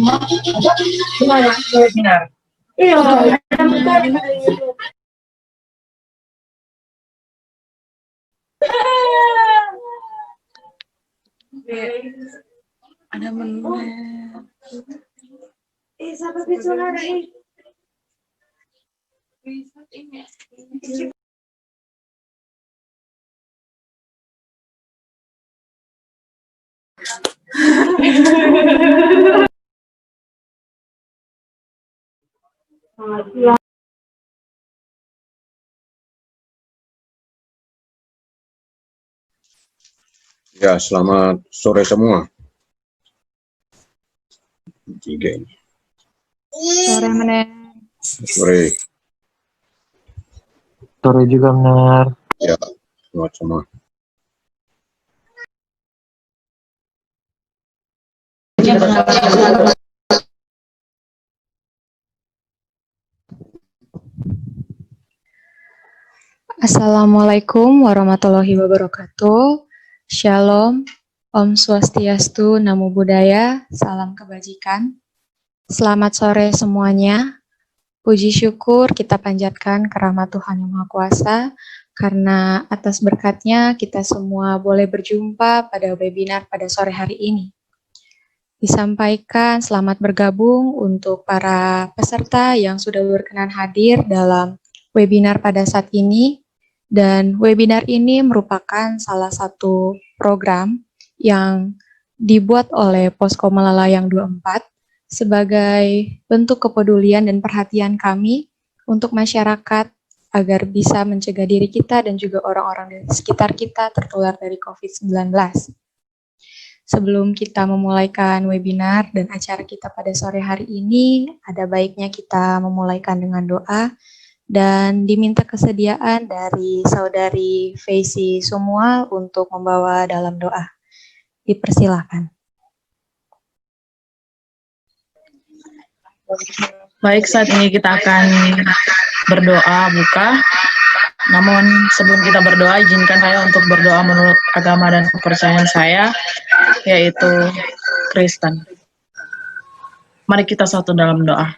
Gimana? Webinar? Iya, ada menu. Sampai besok hari. Ya, selamat sore semua. Tiga ini. Sore Mener. Sore. Sore juga Mener. Ya, selamat semua. Assalamualaikum warahmatullahi wabarakatuh. Shalom, Om Swastiastu, Namo Buddhaya, salam kebajikan. Selamat sore semuanya. Puji syukur kita panjatkan ke rahmat Tuhan Yang Maha Kuasa, karena atas berkatnya kita semua boleh berjumpa pada webinar pada sore hari ini. Disampaikan selamat bergabung untuk para peserta yang sudah berkenan hadir dalam webinar pada saat ini. Dan webinar ini merupakan salah satu program yang dibuat oleh Posko Malalayang 24 sebagai bentuk kepedulian dan perhatian kami untuk masyarakat agar bisa mencegah diri kita dan juga orang-orang di sekitar kita tertular dari COVID-19. Sebelum kita memulaikan webinar dan acara kita pada sore hari ini, ada baiknya kita memulaikan dengan doa dan diminta kesediaan dari Saudari Feisi semua untuk membawa dalam doa. Dipersilakan. Baik, saat ini kita akan berdoa buka. Namun sebelum kita berdoa, izinkan saya untuk berdoa menurut agama dan kepercayaan saya, yaitu Kristen. Mari kita satu dalam doa.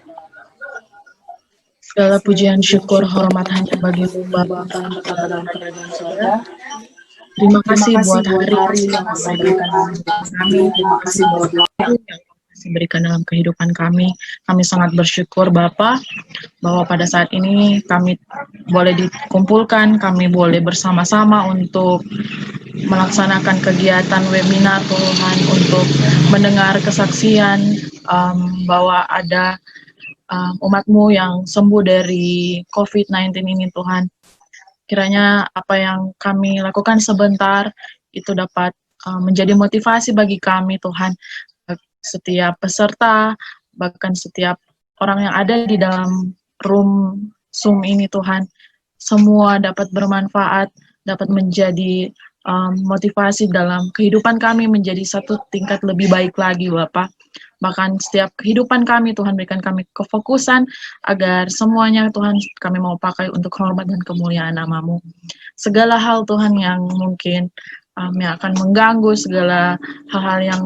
Segala pujian, syukur, hormat hanya bagi Bapa yang berada dalam kerajaan surga. Terima kasih buat hari yang diberikan kami. Terima kasih buat waktu yang diberikan dalam kehidupan kami. Kami sangat bersyukur Bapa bahwa pada saat ini kami boleh dikumpulkan, kami boleh bersama-sama untuk melaksanakan kegiatan webinar Tuhan, untuk mendengar kesaksian bahwa ada umat-Mu yang sembuh dari COVID-19 ini Tuhan. Kiranya apa yang kami lakukan sebentar itu dapat menjadi motivasi bagi kami Tuhan. Setiap peserta, bahkan setiap orang yang ada di dalam room Zoom ini Tuhan, semua dapat bermanfaat, dapat menjadi motivasi dalam kehidupan kami menjadi satu tingkat lebih baik lagi Bapak. Bahkan setiap kehidupan kami, Tuhan berikan kami kefokusan agar semuanya Tuhan kami mau pakai untuk hormat dan kemuliaan nama-Mu. Segala hal Tuhan yang mungkin yang akan mengganggu, segala hal-hal yang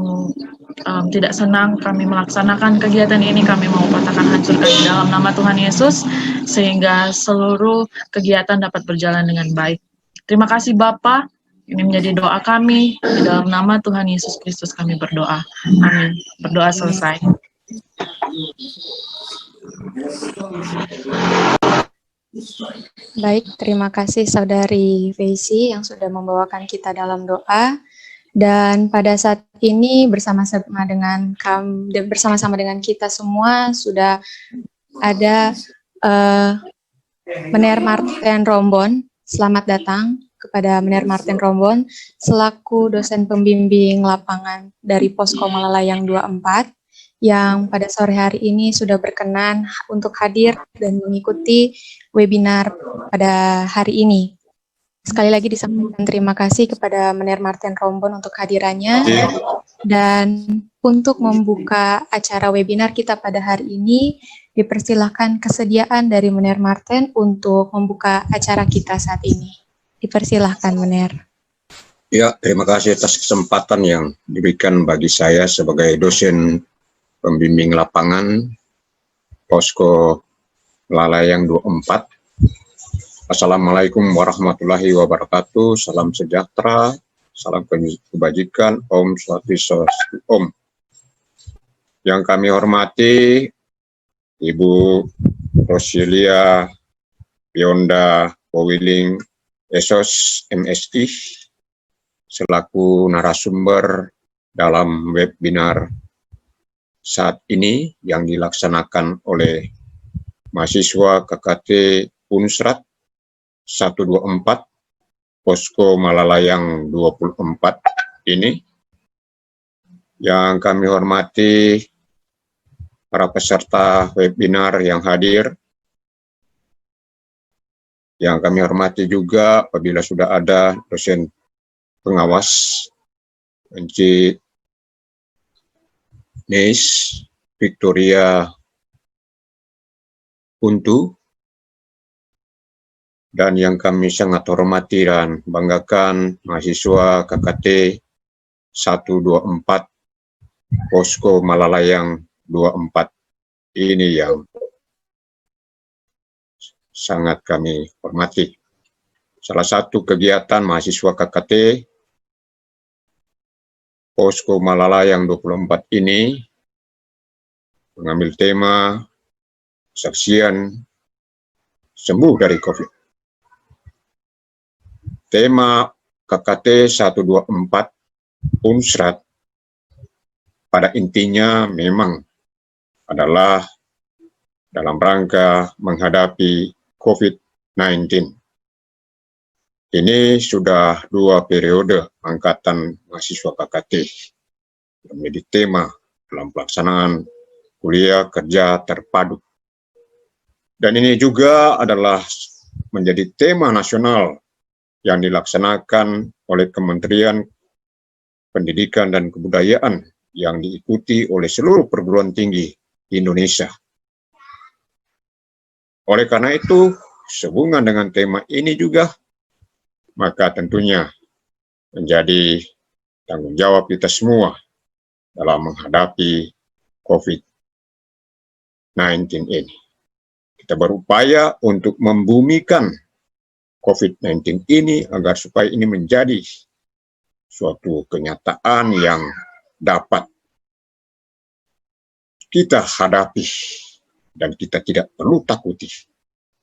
tidak senang kami melaksanakan kegiatan ini, kami mau patahkan hancurkan di dalam nama Tuhan Yesus, sehingga seluruh kegiatan dapat berjalan dengan baik. Terima kasih Bapa. Ini menjadi doa kami, di dalam nama Tuhan Yesus Kristus kami berdoa. Amin. Berdoa selesai. Baik, terima kasih Saudari Feisi yang sudah membawakan kita dalam doa. Dan pada saat ini bersama-sama dengan kita semua sudah ada Mener Martin Rombon. Selamat datang kepada Mener Martin Rombon selaku dosen pembimbing lapangan dari Posko Malalayang 24 yang pada sore hari ini sudah berkenan untuk hadir dan mengikuti webinar pada hari ini. Sekali lagi disampaikan terima kasih kepada Mener Martin Rombon untuk hadirannya, dan untuk membuka acara webinar kita pada hari ini dipersilahkan kesediaan dari Mener Martin untuk membuka acara kita saat ini. Dipersilahkan, Mener. Ya, terima kasih atas kesempatan yang diberikan bagi saya sebagai dosen pembimbing lapangan Posko Lalayang 24. Assalamualaikum warahmatullahi wabarakatuh. Salam sejahtera, salam kebajikan, Om Swastiastu, Om. Yang kami hormati Ibu Rosilia Bionda Powiling Esos MSI selaku narasumber dalam webinar saat ini yang dilaksanakan oleh mahasiswa KKT Unsrat 124 Posko Malalayang 24 ini. Yang kami hormati para peserta webinar yang hadir. Yang kami hormati juga apabila sudah ada dosen pengawas Enci Neis Victoria Untu, dan yang kami sangat hormati dan banggakan mahasiswa KKT 124 Posko Malalayang 24 ini yang sangat kami hormati. Salah satu kegiatan mahasiswa KKT Posko Malalayang 24 ini mengambil tema kesaksian sembuh dari COVID. Tema KKT 124 Unsrat pada intinya memang adalah dalam rangka menghadapi COVID-19. Ini sudah 2 periode angkatan mahasiswa KKT yang menjadi tema dalam pelaksanaan kuliah kerja terpadu. Dan ini juga adalah menjadi tema nasional yang dilaksanakan oleh Kementerian Pendidikan dan Kebudayaan yang diikuti oleh seluruh perguruan tinggi di Indonesia. Oleh karena itu, sehubungan dengan tema ini juga, maka tentunya menjadi tanggung jawab kita semua dalam menghadapi COVID-19 ini. Kita berupaya untuk membumikan COVID-19 ini agar supaya ini menjadi suatu kenyataan yang dapat kita hadapi dan kita tidak perlu takuti,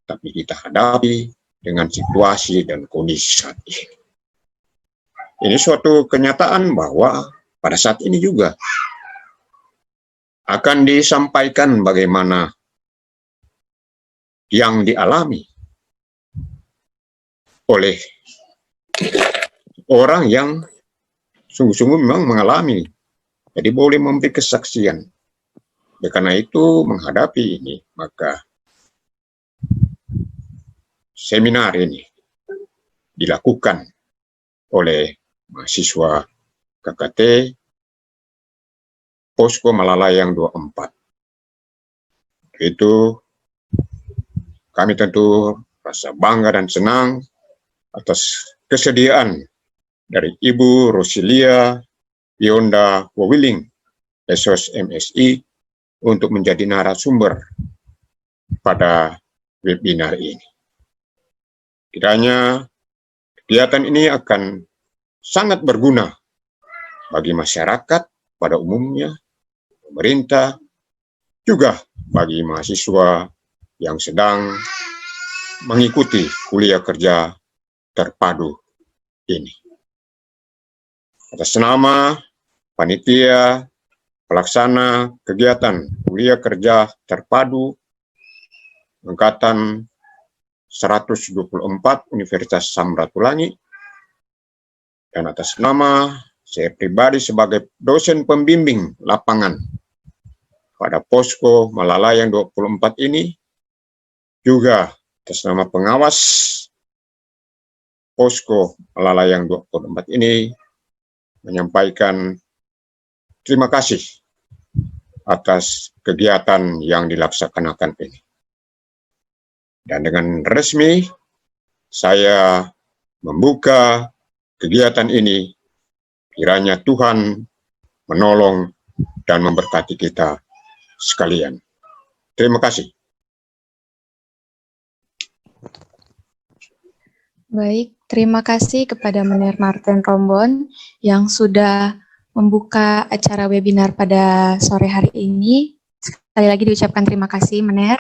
tapi kita hadapi dengan situasi dan kondisi saat ini. Ini suatu kenyataan bahwa pada saat ini juga akan disampaikan bagaimana yang dialami oleh orang yang sungguh-sungguh memang mengalami. Jadi boleh memberi kesaksian. Karena itu menghadapi ini, maka seminar ini dilakukan oleh mahasiswa KKT Posko Malalayang 24. Itu kami tentu rasa bangga dan senang atas kesediaan dari Ibu Rosilia Bionda Powiling Esos MSI untuk menjadi narasumber pada webinar ini. Kiranya kegiatan ini akan sangat berguna bagi masyarakat pada umumnya, pemerintah, juga bagi mahasiswa yang sedang mengikuti kuliah kerja terpadu ini. Atas nama panitia pelaksana kegiatan kuliah kerja terpadu angkatan 124 Universitas Samratulangi, dan atas nama saya pribadi sebagai dosen pembimbing lapangan pada Posko Malalayang 24 ini, juga atas nama pengawas Posko Malalayang 24 ini menyampaikan terima kasih atas kegiatan yang dilaksanakan ini. Dan dengan resmi saya membuka kegiatan ini, kiranya Tuhan menolong dan memberkati kita sekalian. Terima kasih. Baik, terima kasih kepada Menir Martin Rombon yang sudah membuka acara webinar pada sore hari ini. Sekali lagi diucapkan terima kasih, Menir.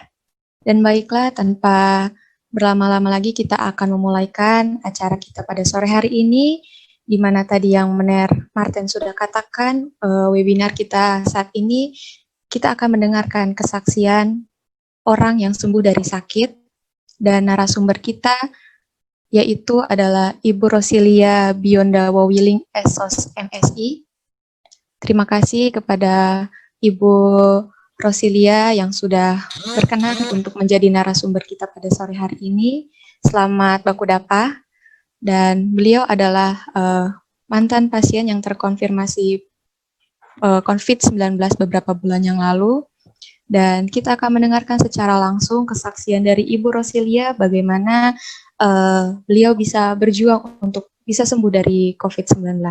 Dan baiklah, tanpa berlama-lama lagi kita akan memulaikan acara kita pada sore hari ini, di mana tadi yang Menir Martin sudah katakan, webinar kita saat ini, kita akan mendengarkan kesaksian orang yang sembuh dari sakit, dan narasumber kita yaitu adalah Ibu Rosilia Bionda Wawiling, SOS MSI. Terima kasih kepada Ibu Rosilia yang sudah berkenan untuk menjadi narasumber kita pada sore hari ini. Selamat baku dapa. Dan beliau adalah mantan pasien yang terkonfirmasi COVID-19 beberapa bulan yang lalu. Dan kita akan mendengarkan secara langsung kesaksian dari Ibu Rosilia bagaimana beliau bisa berjuang untuk bisa sembuh dari COVID-19.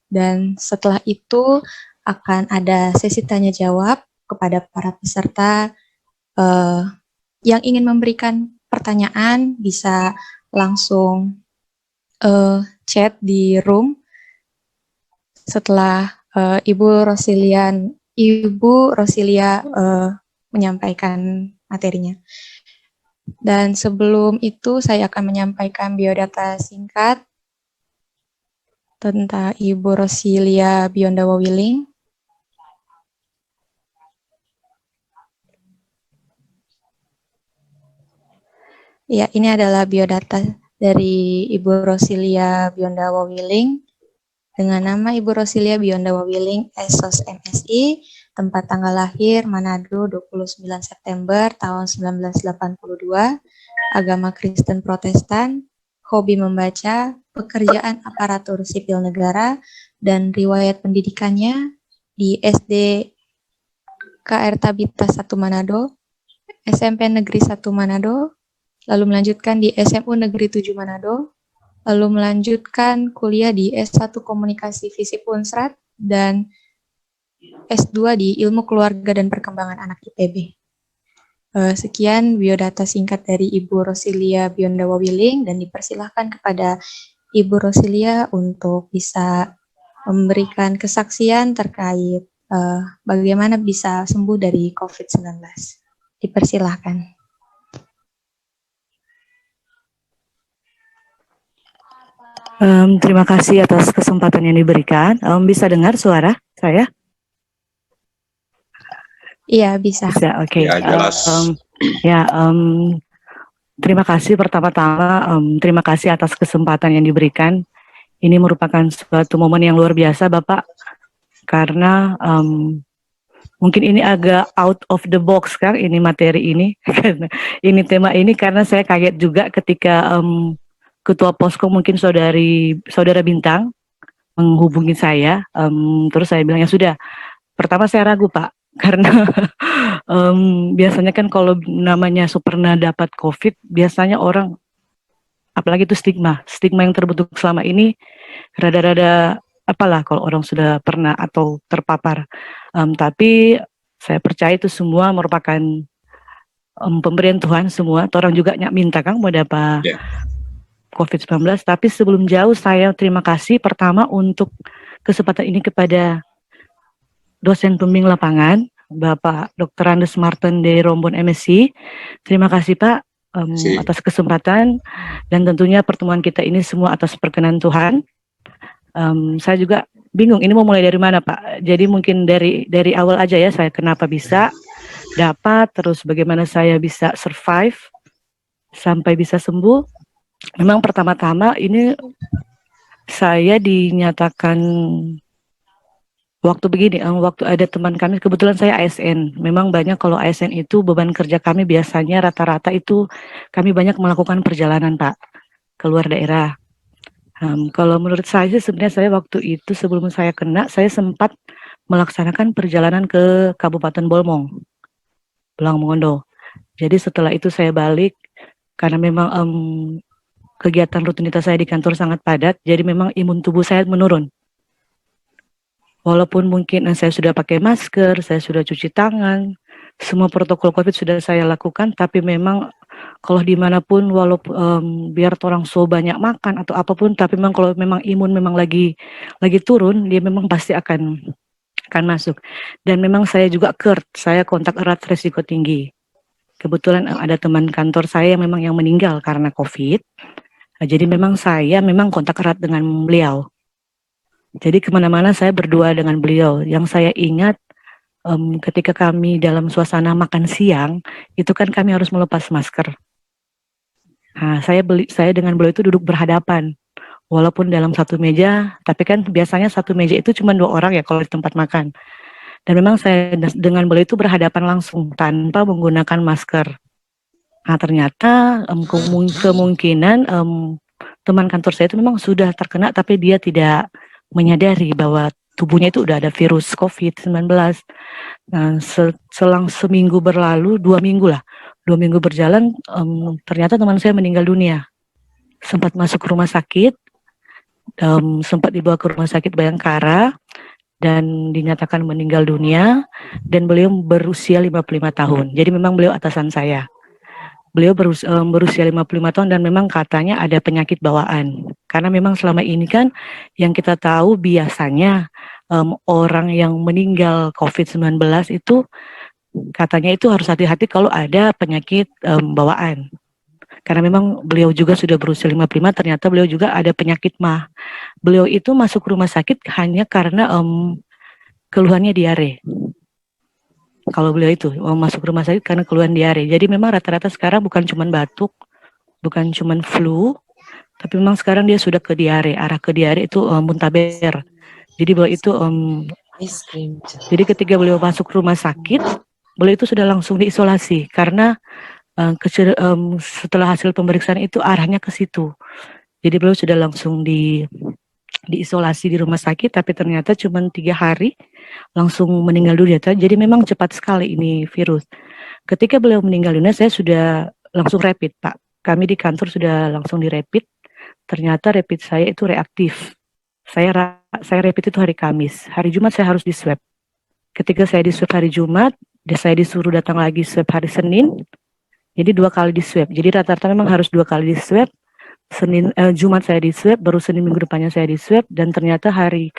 Dan setelah itu akan ada sesi tanya jawab kepada para peserta yang ingin memberikan pertanyaan bisa langsung chat di room setelah Ibu Rosilia menyampaikan materinya. Dan sebelum itu saya akan menyampaikan biodata singkat tentang Ibu Rosilia Bionda Wawiling. Ya, ini adalah biodata dari Ibu Rosilia Bionda Wawiling dengan nama Ibu Rosilia Bionda Wawiling, SOS MSI, tempat tanggal lahir Manado 29 September tahun 1982, agama Kristen Protestan, hobi membaca, pekerjaan aparatur sipil negara, dan riwayat pendidikannya di SD KR Tabita 1 Manado, SMP Negeri 1 Manado, lalu melanjutkan di SMU Negeri 7 Manado, lalu melanjutkan kuliah di S1 Komunikasi Visip Unsrat, dan S2 di Ilmu Keluarga dan Perkembangan Anak IPB. Sekian biodata singkat dari Ibu Rosilia Bionda Wawiling dan dipersilahkan kepada Ibu Rosilia untuk bisa memberikan kesaksian terkait bagaimana bisa sembuh dari COVID-19. Dipersilahkan. Terima kasih atas kesempatan yang diberikan. Bisa dengar suara saya? Iya, bisa. Bisa, oke. Ya, jelas. Terima kasih pertama-tama, terima kasih atas kesempatan yang diberikan. Ini merupakan suatu momen yang luar biasa, Bapak, karena mungkin ini agak out of the box kan, ini materi ini, ini tema ini, karena saya kaget juga ketika Ketua Posko mungkin Saudara Bintang menghubungi saya, terus saya bilang ya sudah. Pertama saya ragu Pak, karena biasanya kan kalau namanya pernah dapat COVID, biasanya orang, apalagi itu stigma yang terbentuk selama ini, rada-rada apalah kalau orang sudah pernah atau terpapar. Tapi saya percaya itu semua merupakan pemberian Tuhan semua. Orang juga minta kan mau dapat COVID-19. Tapi sebelum jauh saya terima kasih pertama untuk kesempatan ini kepada dosen pembimbing lapangan, Bapak Dr. Andes Martin dari Rombon MSI. Terima kasih Pak atas kesempatan dan tentunya pertemuan kita ini semua atas perkenan Tuhan. Saya juga bingung ini mau mulai dari mana Pak. Jadi mungkin dari awal aja ya, saya kenapa bisa dapat, terus bagaimana saya bisa survive sampai bisa sembuh. Memang pertama-tama ini saya dinyatakan waktu begini, waktu ada teman kami, kebetulan saya ASN. Memang banyak kalau ASN itu beban kerja kami biasanya rata-rata itu kami banyak melakukan perjalanan Pak, keluar daerah. Kalau menurut saya sebenarnya saya waktu itu sebelum saya kena, saya sempat melaksanakan perjalanan ke Kabupaten Bolmong, Belang Mongondo. Jadi setelah itu saya balik, karena memang kegiatan rutinitas saya di kantor sangat padat, jadi memang imun tubuh saya menurun. Walaupun mungkin saya sudah pakai masker, saya sudah cuci tangan, semua protokol COVID sudah saya lakukan, tapi memang kalau dimanapun, walaupun biar orang so banyak makan atau apapun, tapi memang kalau memang imun memang lagi turun, dia memang pasti akan masuk. Dan memang saya juga saya kontak erat resiko tinggi. Kebetulan ada teman kantor saya memang yang meninggal karena COVID. Jadi memang saya memang kontak erat dengan beliau. Jadi kemana-mana saya berdua dengan beliau. Yang saya ingat ketika kami dalam suasana makan siang, itu kan kami harus melepas masker. Nah, saya dengan beliau itu duduk berhadapan. Walaupun dalam satu meja, tapi kan biasanya satu meja itu cuma 2 orang ya kalau di tempat makan. Dan memang saya dengan beliau itu berhadapan langsung tanpa menggunakan masker. Nah, ternyata kemungkinan teman kantor saya itu memang sudah terkena, tapi dia tidak menyadari bahwa tubuhnya itu udah ada virus COVID-19. Nah, selang seminggu berlalu, 2 minggu berjalan, ternyata teman saya meninggal dunia. Sempat masuk rumah sakit, sempat dibawa ke rumah sakit Bayangkara, dan dinyatakan meninggal dunia, dan beliau berusia 55 tahun. Jadi memang beliau atasan saya. Beliau berusia 55 tahun dan memang katanya ada penyakit bawaan. Karena memang selama ini kan yang kita tahu biasanya orang yang meninggal COVID-19 itu katanya itu harus hati-hati kalau ada penyakit bawaan. Karena memang beliau juga sudah berusia 55, ternyata beliau juga ada penyakit MAH. Beliau itu masuk rumah sakit hanya karena keluhannya diare. Kalau beliau itu masuk rumah sakit karena keluhan diare. Jadi memang rata-rata sekarang bukan cuma batuk, bukan cuma flu, tapi memang sekarang dia sudah ke diare. Arah ke diare itu muntaber. Jadi beliau itu jadi ketika beliau masuk rumah sakit, beliau itu sudah langsung diisolasi karena setelah hasil pemeriksaan itu arahnya ke situ. Jadi beliau sudah langsung diisolasi di rumah sakit, tapi ternyata cuma 3 hari langsung meninggal dunia. Jadi memang cepat sekali ini virus. Ketika beliau meninggal dunia, saya sudah langsung rapid, Pak. Kami di kantor sudah langsung dirapid. Ternyata rapid saya itu reaktif. Saya rapid itu hari Kamis. Hari Jumat saya harus di swab. Ketika saya di swab hari Jumat, saya disuruh datang lagi swab hari Senin. Jadi 2 kali di swab. Jadi rata-rata memang harus 2 kali di swab. Jumat saya di swab, baru Senin minggu depannya saya di swab, dan ternyata hari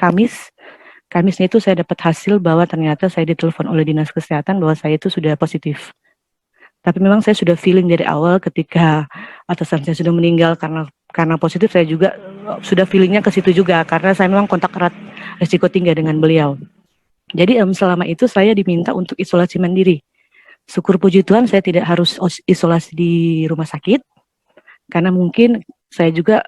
Kamisnya itu saya dapat hasil bahwa ternyata saya ditelepon oleh dinas kesehatan bahwa saya itu sudah positif. Tapi memang saya sudah feeling dari awal ketika atasan saya sudah meninggal karena positif, saya juga sudah feelingnya ke situ juga karena saya memang kontak erat risiko tinggi dengan beliau. Jadi selama itu saya diminta untuk isolasi mandiri. Syukur puji Tuhan saya tidak harus isolasi di rumah sakit karena mungkin saya juga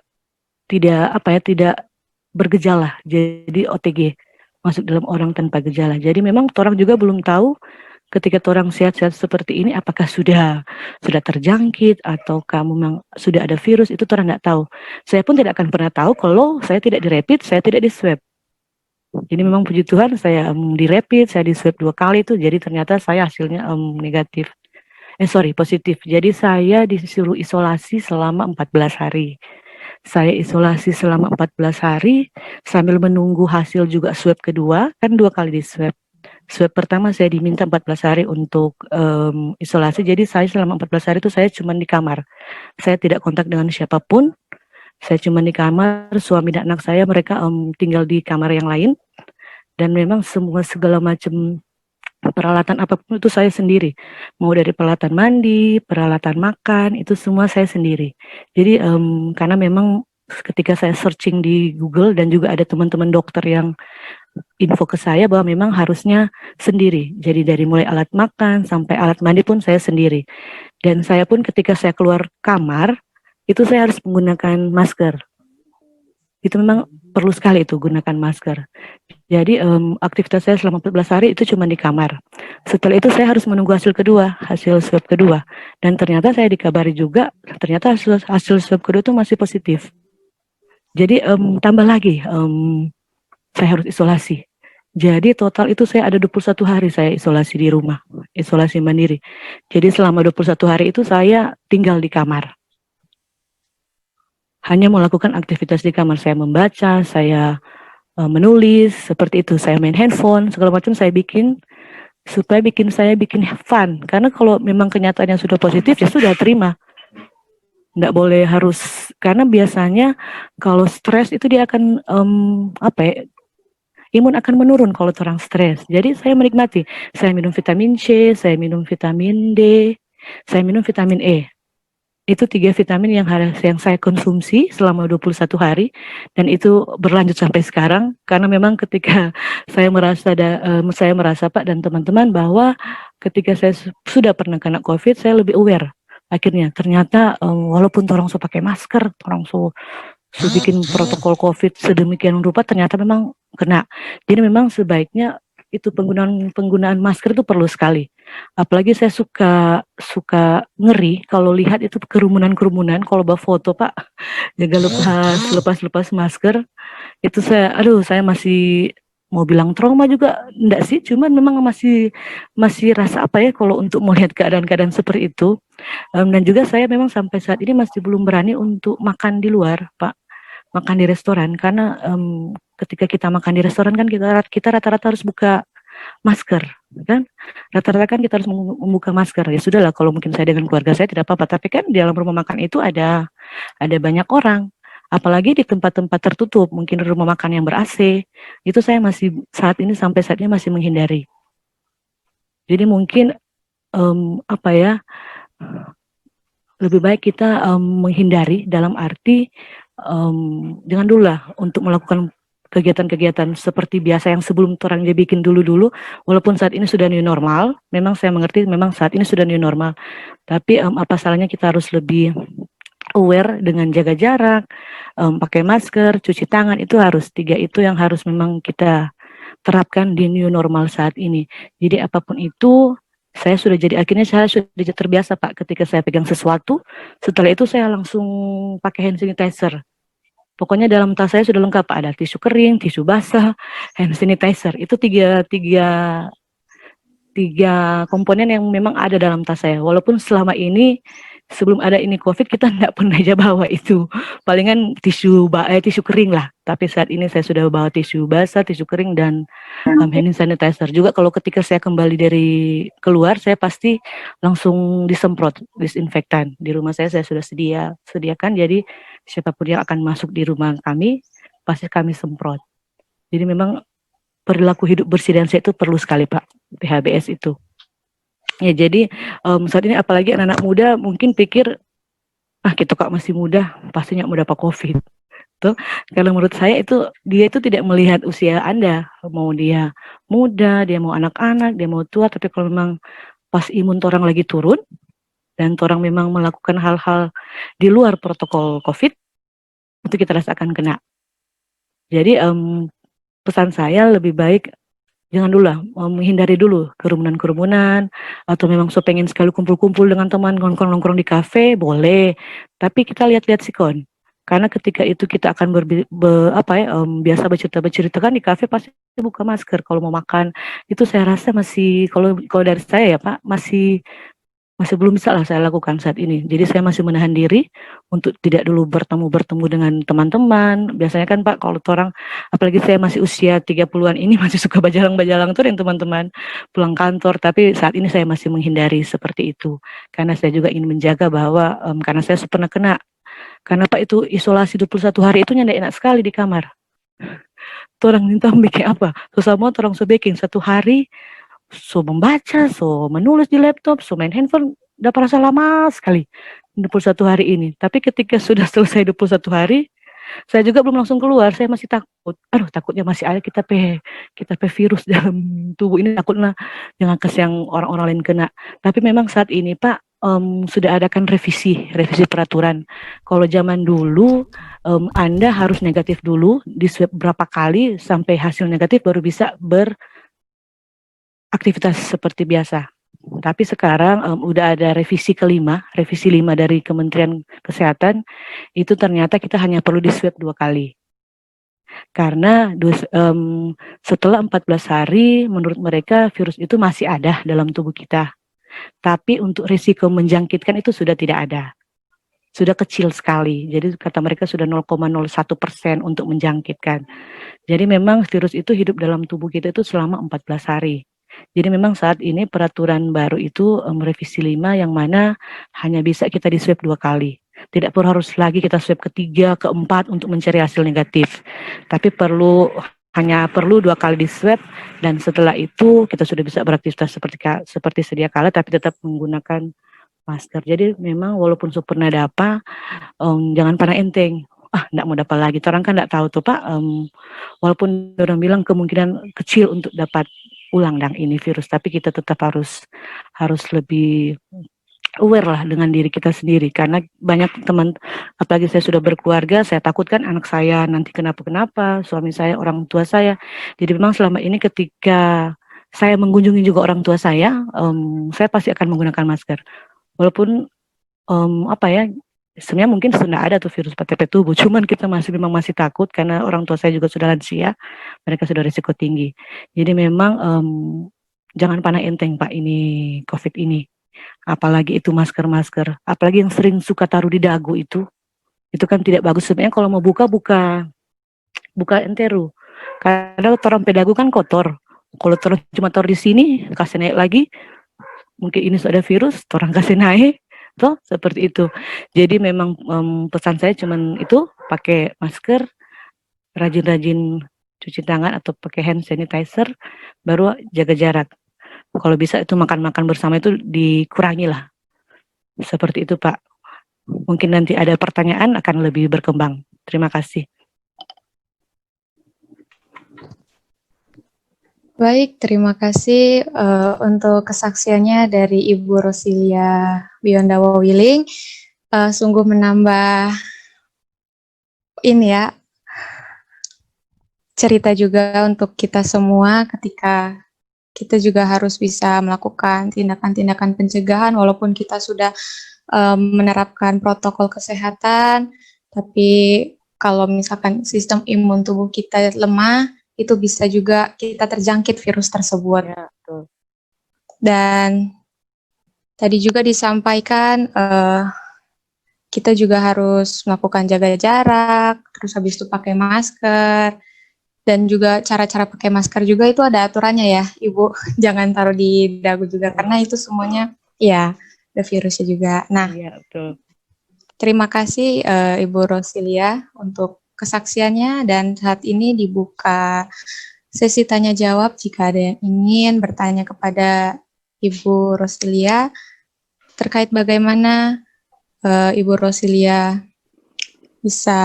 tidak bergejala, jadi OTG, masuk dalam orang tanpa gejala. Jadi memang orang juga belum tahu ketika orang sehat-sehat seperti ini apakah sudah terjangkit atau kamu memang sudah ada virus, itu orang nggak tahu. Saya pun tidak akan pernah tahu kalau saya tidak dirapid, saya tidak di swab. Jadi memang puji Tuhan saya dirapid, saya di swab 2 kali itu, jadi ternyata saya hasilnya positif. Jadi saya disuruh isolasi selama 14 hari. Saya isolasi selama 14 hari sambil menunggu hasil juga swab kedua, kan 2 kali di swab. Swab pertama saya diminta 14 hari untuk isolasi, jadi saya selama 14 hari itu saya cuma di kamar. Saya tidak kontak dengan siapapun, saya cuma di kamar, suami dan anak saya mereka tinggal di kamar yang lain, dan memang segala macam peralatan apapun itu saya sendiri, mau dari peralatan mandi, peralatan makan, itu semua saya sendiri. Jadi karena memang ketika saya searching di Google dan juga ada teman-teman dokter yang info ke saya bahwa memang harusnya sendiri. Jadi dari mulai alat makan sampai alat mandi pun saya sendiri. Dan saya pun ketika saya keluar kamar, itu saya harus menggunakan masker. Itu memang perlu sekali itu gunakan masker. Jadi aktivitas saya selama 14 hari itu cuma di kamar. Setelah itu saya harus menunggu hasil swab kedua. Dan ternyata saya dikabari juga, ternyata hasil swab kedua itu masih positif. Jadi tambah lagi saya harus isolasi. Jadi total itu saya ada 21 hari saya isolasi di rumah, isolasi mandiri. Jadi selama 21 hari itu saya tinggal di kamar. Hanya melakukan aktivitas di kamar, saya membaca, saya menulis, seperti itu. Saya main handphone, segala macam saya bikin supaya saya bikin fun. Karena kalau memang kenyataannya sudah positif, ya sudah terima. Nggak boleh harus, karena biasanya kalau stres itu dia akan imun akan menurun kalau orang stres. Jadi saya menikmati. Saya minum vitamin C, saya minum vitamin D, saya minum vitamin E. Itu 3 vitamin yang saya konsumsi selama 21 hari, dan itu berlanjut sampai sekarang. Karena memang ketika saya merasa Pak dan teman-teman bahwa ketika saya sudah pernah kena COVID, saya lebih aware. Akhirnya ternyata walaupun orang pakai masker, orang bikin protokol COVID sedemikian rupa, ternyata memang kena. Jadi memang sebaiknya itu penggunaan masker itu perlu sekali. Apalagi saya suka ngeri kalau lihat itu kerumunan kalau bawa foto Pak, jaga lepas masker, itu saya masih mau bilang trauma juga enggak sih, cuman memang masih rasa apa ya kalau untuk melihat keadaan-keadaan seperti itu. Dan juga saya memang sampai saat ini masih belum berani untuk makan di luar Pak, makan di restoran, karena ketika kita makan di restoran kan kita rata-rata harus buka masker, kan? Rata-rata kan kita harus membuka masker. Ya sudahlah, kalau mungkin saya dengan keluarga saya tidak apa-apa, tapi kan di dalam rumah makan itu ada banyak orang, apalagi di tempat-tempat tertutup, mungkin rumah makan yang ber-AC, itu saya masih sampai saat ini masih menghindari. Jadi mungkin lebih baik kita menghindari dalam arti jangan dulu lah untuk melakukan kegiatan-kegiatan seperti biasa yang sebelum orang dia bikin dulu, walaupun saat ini sudah new normal. Memang saya mengerti, memang saat ini sudah new normal, tapi apa salahnya kita harus lebih aware dengan jaga jarak, pakai masker, cuci tangan, itu harus 3 itu yang harus memang kita terapkan di new normal saat ini. Jadi apapun itu, akhirnya saya sudah terbiasa Pak, ketika saya pegang sesuatu, setelah itu saya langsung pakai hand sanitizer. Pokoknya dalam tas saya sudah lengkap, ada tisu kering, tisu basah, hand sanitizer. Itu tiga komponen yang memang ada dalam tas saya. Walaupun selama ini sebelum ada ini COVID kita nggak pernah aja bawa itu. Palingan tisu kering lah. Tapi saat ini saya sudah bawa tisu basah, tisu kering, dan hand sanitizer. Juga kalau ketika saya kembali dari keluar, saya pasti langsung disemprot disinfektan. Di rumah saya sudah sediakan. Jadi siapapun yang akan masuk di rumah kami, pasti kami semprot. Jadi memang perilaku hidup bersih dan sehat itu perlu sekali Pak, PHBS itu. Ya, jadi saat ini apalagi anak-anak muda mungkin pikir, kita kok masih muda, pasti nggak mau dapat COVID. Tuh, kalau menurut saya dia itu tidak melihat usia Anda, mau dia muda, dia mau anak-anak, dia mau tua, tapi kalau memang pas imun orang lagi turun, dan orang memang melakukan hal-hal di luar protokol COVID, itu kita rasakan kena. Jadi pesan saya lebih baik jangan dulu lah, menghindari dulu kerumunan, atau memang pengen sekali kumpul-kumpul dengan teman, nongkrong-nongkrong di kafe, boleh. Tapi kita lihat-lihat sikon. Karena ketika itu kita akan biasa bercerita kan di kafe pasti buka masker. Kalau mau makan, itu saya rasa masih, kalau dari saya ya Pak, masih belum bisa lah saya lakukan saat ini. Jadi saya masih menahan diri untuk tidak dulu bertemu dengan teman-teman. Biasanya kan Pak, kalau orang, apalagi saya masih usia 30-an ini, masih suka bajalang-bajalang tuh dengan teman-teman pulang kantor. Tapi saat ini saya masih menghindari seperti itu. Karena saya juga ingin menjaga bahwa, karena saya pernah kena. Karena Pak itu isolasi 21 hari itu nyandak enak sekali di kamar. Tuh orang minta bikin apa? Susah banget orang baking 1 hari, membaca, menulis di laptop, main handphone, udah rasa lama sekali 21 hari ini. Tapi ketika sudah selesai 21 hari, saya juga belum langsung keluar, saya masih takut. Takutnya masih ada kita virus dalam tubuh ini, takutnya jangan yang orang-orang lain kena. Tapi memang saat ini Pak, sudah adakan revisi peraturan. Kalau zaman dulu Anda harus negatif dulu, di swab berapa kali sampai hasil negatif baru bisa aktivitas seperti biasa. Tapi sekarang udah ada revisi 5 dari Kementerian Kesehatan, itu ternyata kita hanya perlu di swab 2 kali. Karena setelah 14 hari menurut mereka virus itu masih ada dalam tubuh kita. Tapi untuk risiko menjangkitkan itu sudah tidak ada. sudah kecil sekali. Jadi kata mereka sudah 0,01% untuk menjangkitkan. Jadi memang virus itu hidup dalam tubuh kita itu selama 14 hari. Jadi memang saat ini peraturan baru itu revisi 5 yang mana hanya bisa kita di swab 2 kali. Tidak perlu harus lagi kita swab ketiga, keempat untuk mencari hasil negatif. Tapi hanya perlu 2 kali di swab dan setelah itu kita sudah bisa beraktivitas seperti sedia kala tapi tetap menggunakan masker. Jadi memang walaupun pernah dapat, jangan pernah enteng. Enggak mau dapat lagi. Orang kan enggak tahu tuh Pak, walaupun orang bilang kemungkinan kecil untuk dapat ulang ini virus, tapi kita tetap harus lebih aware lah dengan diri kita sendiri, karena banyak teman, apalagi saya sudah berkeluarga, saya takutkan anak saya nanti kenapa-kenapa, suami saya, orang tua saya. Jadi memang selama ini ketika saya mengunjungi juga orang tua saya pasti akan menggunakan masker. Walaupun sebenarnya mungkin sudah ada tuh virus PTP tubuh, cuman kita memang masih takut karena orang tua saya juga sudah lansia, mereka sudah risiko tinggi. Jadi memang jangan pandang enteng Pak ini COVID ini. Apalagi itu masker, apalagi yang sering suka taruh di dagu itu kan tidak bagus. Sebenarnya kalau mau buka enteru. Karena orang pedagu kan kotor. Kalau cuma taruh di sini, kasih naik lagi, mungkin ini sudah virus, orang kasih naik. Toh seperti itu. Jadi memang pesan saya cuman itu, pakai masker, rajin-rajin cuci tangan atau pakai hand sanitizer, baru jaga jarak. Kalau bisa itu makan-makan bersama itu dikurangi lah. Seperti itu Pak. Mungkin nanti ada pertanyaan akan lebih berkembang. Terima kasih. Baik, terima kasih untuk kesaksiannya dari Ibu Rosilia Biondawa Wiling. Sungguh menambah cerita juga untuk kita semua ketika kita juga harus bisa melakukan tindakan-tindakan pencegahan walaupun kita sudah menerapkan protokol kesehatan, tapi kalau misalkan sistem imun tubuh kita lemah, itu bisa juga kita terjangkit virus tersebut. Ya, betul. Dan tadi juga disampaikan kita juga harus melakukan jaga jarak, terus habis itu pakai masker, dan juga cara-cara pakai masker juga itu ada aturannya ya, Ibu. Jangan taruh di dagu juga, karena itu semuanya ya ada virusnya juga. Nah, ya, betul. Terima kasih Ibu Rosilia untuk kesaksiannya, dan saat ini dibuka sesi tanya jawab jika ada yang ingin bertanya kepada Ibu Rosilia terkait bagaimana Ibu Rosilia bisa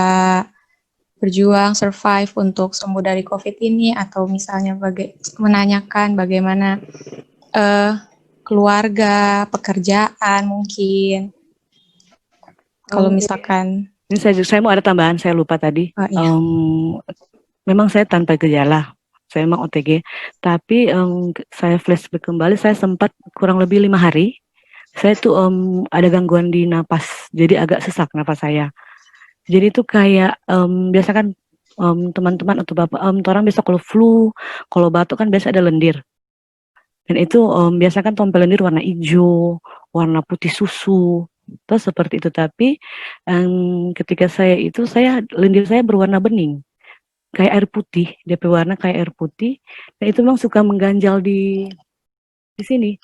berjuang, survive untuk sembuh dari COVID ini, atau misalnya menanyakan bagaimana keluarga, pekerjaan mungkin. Kalau misalkan ini saya mau ada tambahan, saya lupa tadi. Iya. Memang saya tanpa gejala, saya memang OTG, tapi saya flashback kembali, saya sempat kurang lebih 5 hari, saya tuh ada gangguan di napas, jadi agak sesak napas saya. Jadi itu kayak biasa kan teman-teman atau bapak, orang biasa kalau flu, kalau batuk kan biasa ada lendir. Dan itu biasa kan tompel lendir warna hijau, warna putih susu, terus seperti itu. Tapi ketika lendir saya berwarna bening, kayak air putih, DP warna kayak air putih. Dan itu memang suka mengganjal di sini.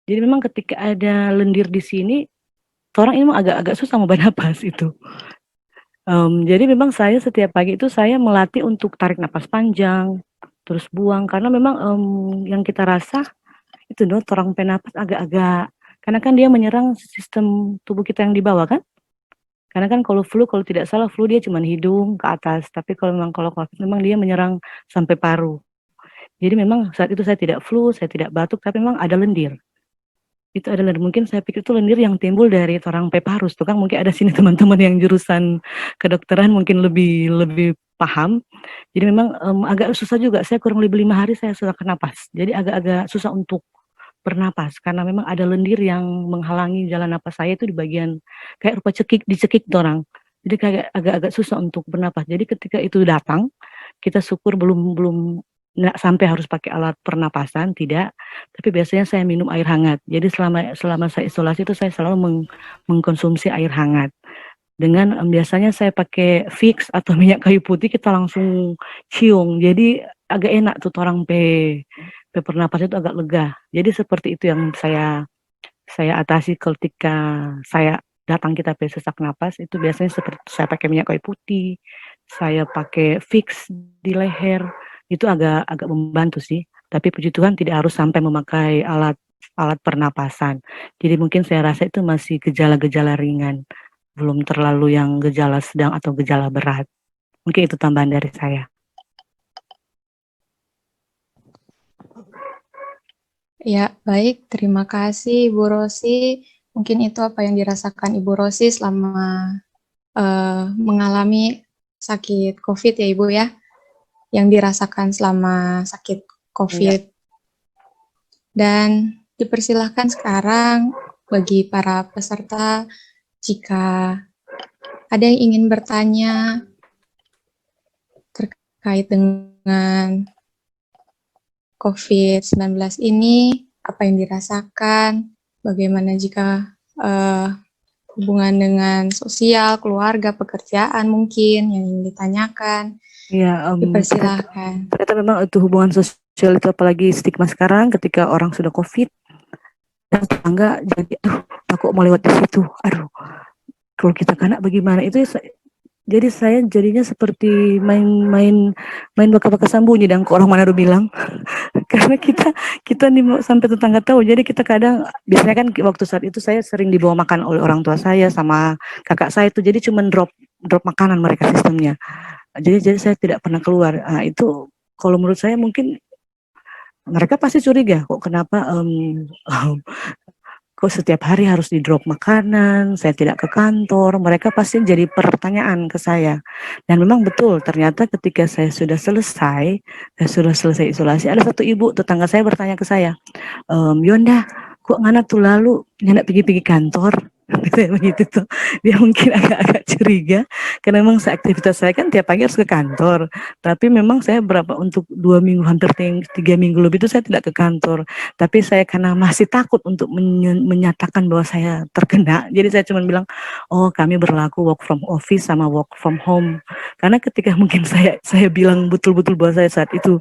Jadi memang ketika ada lendir di sini, orang ini memang agak susah mau bernapas itu. Jadi memang saya setiap pagi itu saya melatih untuk tarik napas panjang, terus buang, karena memang yang kita rasa itu orang penapas agak-agak, karena kan dia menyerang sistem tubuh kita yang di bawah kan. Karena kan kalau tidak salah flu dia cuma hidung ke atas, tapi kalau COVID memang dia menyerang sampai paru. Jadi memang saat itu saya tidak flu, saya tidak batuk, tapi memang ada lendir. Itu adalah mungkin saya pikir itu lendir yang timbul dari orang peparus tuh kan, mungkin ada sini teman-teman yang jurusan kedokteran mungkin lebih paham. Jadi memang agak susah juga, saya kurang lebih 5 hari saya susah napas, jadi agak susah untuk bernapas karena memang ada lendir yang menghalangi jalan napas saya itu di bagian kayak rupa dicekik orang, jadi kayak agak susah untuk bernapas. Jadi ketika itu datang, kita syukur belum nggak sampai harus pakai alat pernapasan, tidak. Tapi biasanya saya minum air hangat. Jadi selama saya isolasi itu saya selalu mengkonsumsi air hangat. Dengan biasanya saya pakai Vicks atau minyak kayu putih kita langsung cium. Jadi agak enak tuh orang pernapas itu agak lega. Jadi seperti itu yang saya atasi ketika saya datang kita sesak napas itu biasanya seperti saya pakai minyak kayu putih, saya pakai Vicks di leher, itu agak membantu sih. Tapi puji Tuhan tidak harus sampai memakai alat pernapasan. Jadi mungkin saya rasa itu masih gejala-gejala ringan, belum terlalu yang gejala sedang atau gejala berat. Mungkin itu tambahan dari saya. Ya, baik. Terima kasih Ibu Rosi. Mungkin itu apa yang dirasakan Ibu Rosi selama mengalami sakit COVID ya Ibu ya, yang dirasakan selama sakit COVID. Ya. Dan dipersilahkan sekarang bagi para peserta jika ada yang ingin bertanya terkait dengan COVID-19 ini, apa yang dirasakan, bagaimana jika hubungan dengan sosial, keluarga, pekerjaan mungkin yang ingin ditanyakan. Ya, dipersilahkan. Ternyata memang itu hubungan sosial itu apalagi stigma sekarang ketika orang sudah COVID dan tetangga jadi takut mau lewat di situ. Aduh, kalau kita kena bagaimana itu jadi saya jadinya seperti main baka-baka sambunyi dan orang Manado bilang karena kita nih sampai tetangga tahu. Jadi kita kadang biasanya kan waktu saat itu saya sering dibawa makan oleh orang tua saya sama kakak saya itu, jadi cuma drop makanan mereka sistemnya. Jadi saya tidak pernah keluar. Nah, itu kalau menurut saya mungkin mereka pasti curiga kok kenapa kok setiap hari harus di drop makanan, saya tidak ke kantor, mereka pasti jadi pertanyaan ke saya. Dan memang betul, ternyata ketika saya sudah selesai isolasi, ada satu ibu tetangga saya bertanya ke saya, Yonda, kok ngana tuh lalu nyandak pergi kantor? Begitu tuh, dia mungkin agak curiga, karena memang aktivitas saya kan tiap pagi harus ke kantor, tapi memang saya untuk 2 minggu, hampir 3 minggu lebih itu saya tidak ke kantor. Tapi saya karena masih takut untuk menyatakan bahwa saya terkena, jadi saya cuma bilang, oh kami berlaku work from office sama work from home. Karena ketika mungkin saya bilang betul-betul bahwa saya saat itu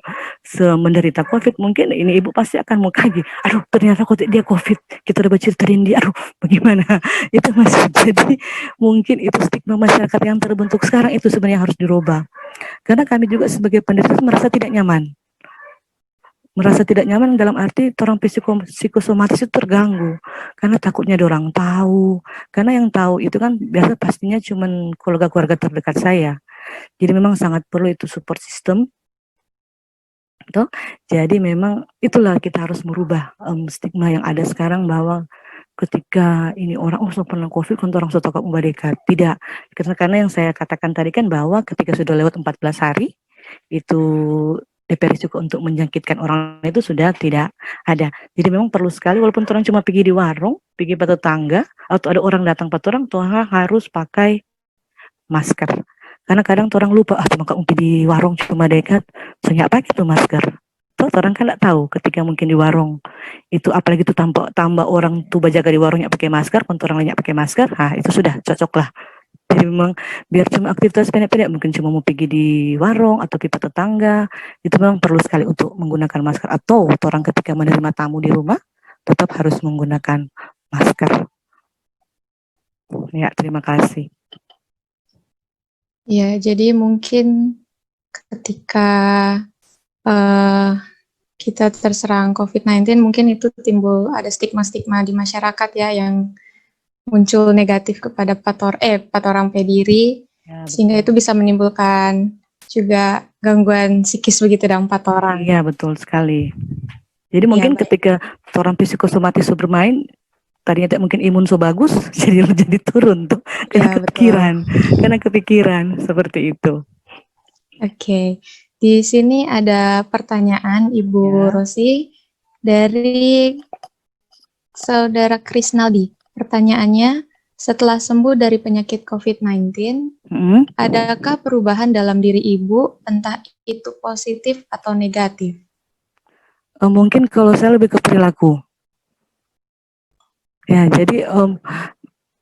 menderita COVID, mungkin ini ibu pasti akan mau kaget, aduh ternyata dia COVID, kita udah berceritakan dia, aduh bagaimana. Itu masih jadi mungkin itu stigma masyarakat yang terbentuk sekarang itu sebenarnya harus dirubah. Karena kami juga sebagai penderita merasa tidak nyaman. Merasa tidak nyaman dalam arti orang psikosomatis itu terganggu karena takutnya ada orang tahu. Karena yang tahu itu kan biasa pastinya cuma keluarga terdekat saya. Jadi memang sangat perlu itu support system. Tuh. Jadi memang itulah kita harus merubah stigma yang ada sekarang bahwa ketika ini orang pernah COVID kan orang sudah dekat. Tidak, karena yang saya katakan tadi kan bahwa ketika sudah lewat 14 hari itu DP risiko untuk menjangkitkan orang itu sudah tidak ada. Jadi memang perlu sekali walaupun orang cuma pergi di warung, pergi pada tetangga atau ada orang datang pada orang harus pakai masker. Karena kadang orang lupa cuma di warung cuma dekat, saya pakai tuh masker. Tuh orang kan nggak tahu ketika mungkin di warung itu apalagi itu tambah orang tuh jaga di warungnya pakai masker, untuk orang lainnya pakai masker, itu sudah cocok lah. Jadi memang biar cuma aktivitas pendek-pendek mungkin cuma mau pergi di warung atau pipa tetangga, itu memang perlu sekali untuk menggunakan masker. Atau orang ketika menerima tamu di rumah tetap harus menggunakan masker. Ya, terima kasih. Ya, jadi mungkin ketika kita terserang COVID-19 mungkin itu timbul ada stigma-stigma di masyarakat ya yang muncul negatif kepada empat orang pediri ya, sehingga itu bisa menimbulkan juga gangguan psikis begitu dalam 4 orang. Iya, betul sekali. Jadi mungkin ketika orang psikosomatis bermain tadinya mungkin imun bagus jadi turun tuh karena kepikiran seperti itu. Oke. Di sini ada pertanyaan Ibu Rosi dari Saudara Krisnaldi. Pertanyaannya, Setelah sembuh dari penyakit COVID-19, adakah perubahan dalam diri Ibu, entah itu positif atau negatif? Mungkin kalau saya lebih ke perilaku. Ya, jadi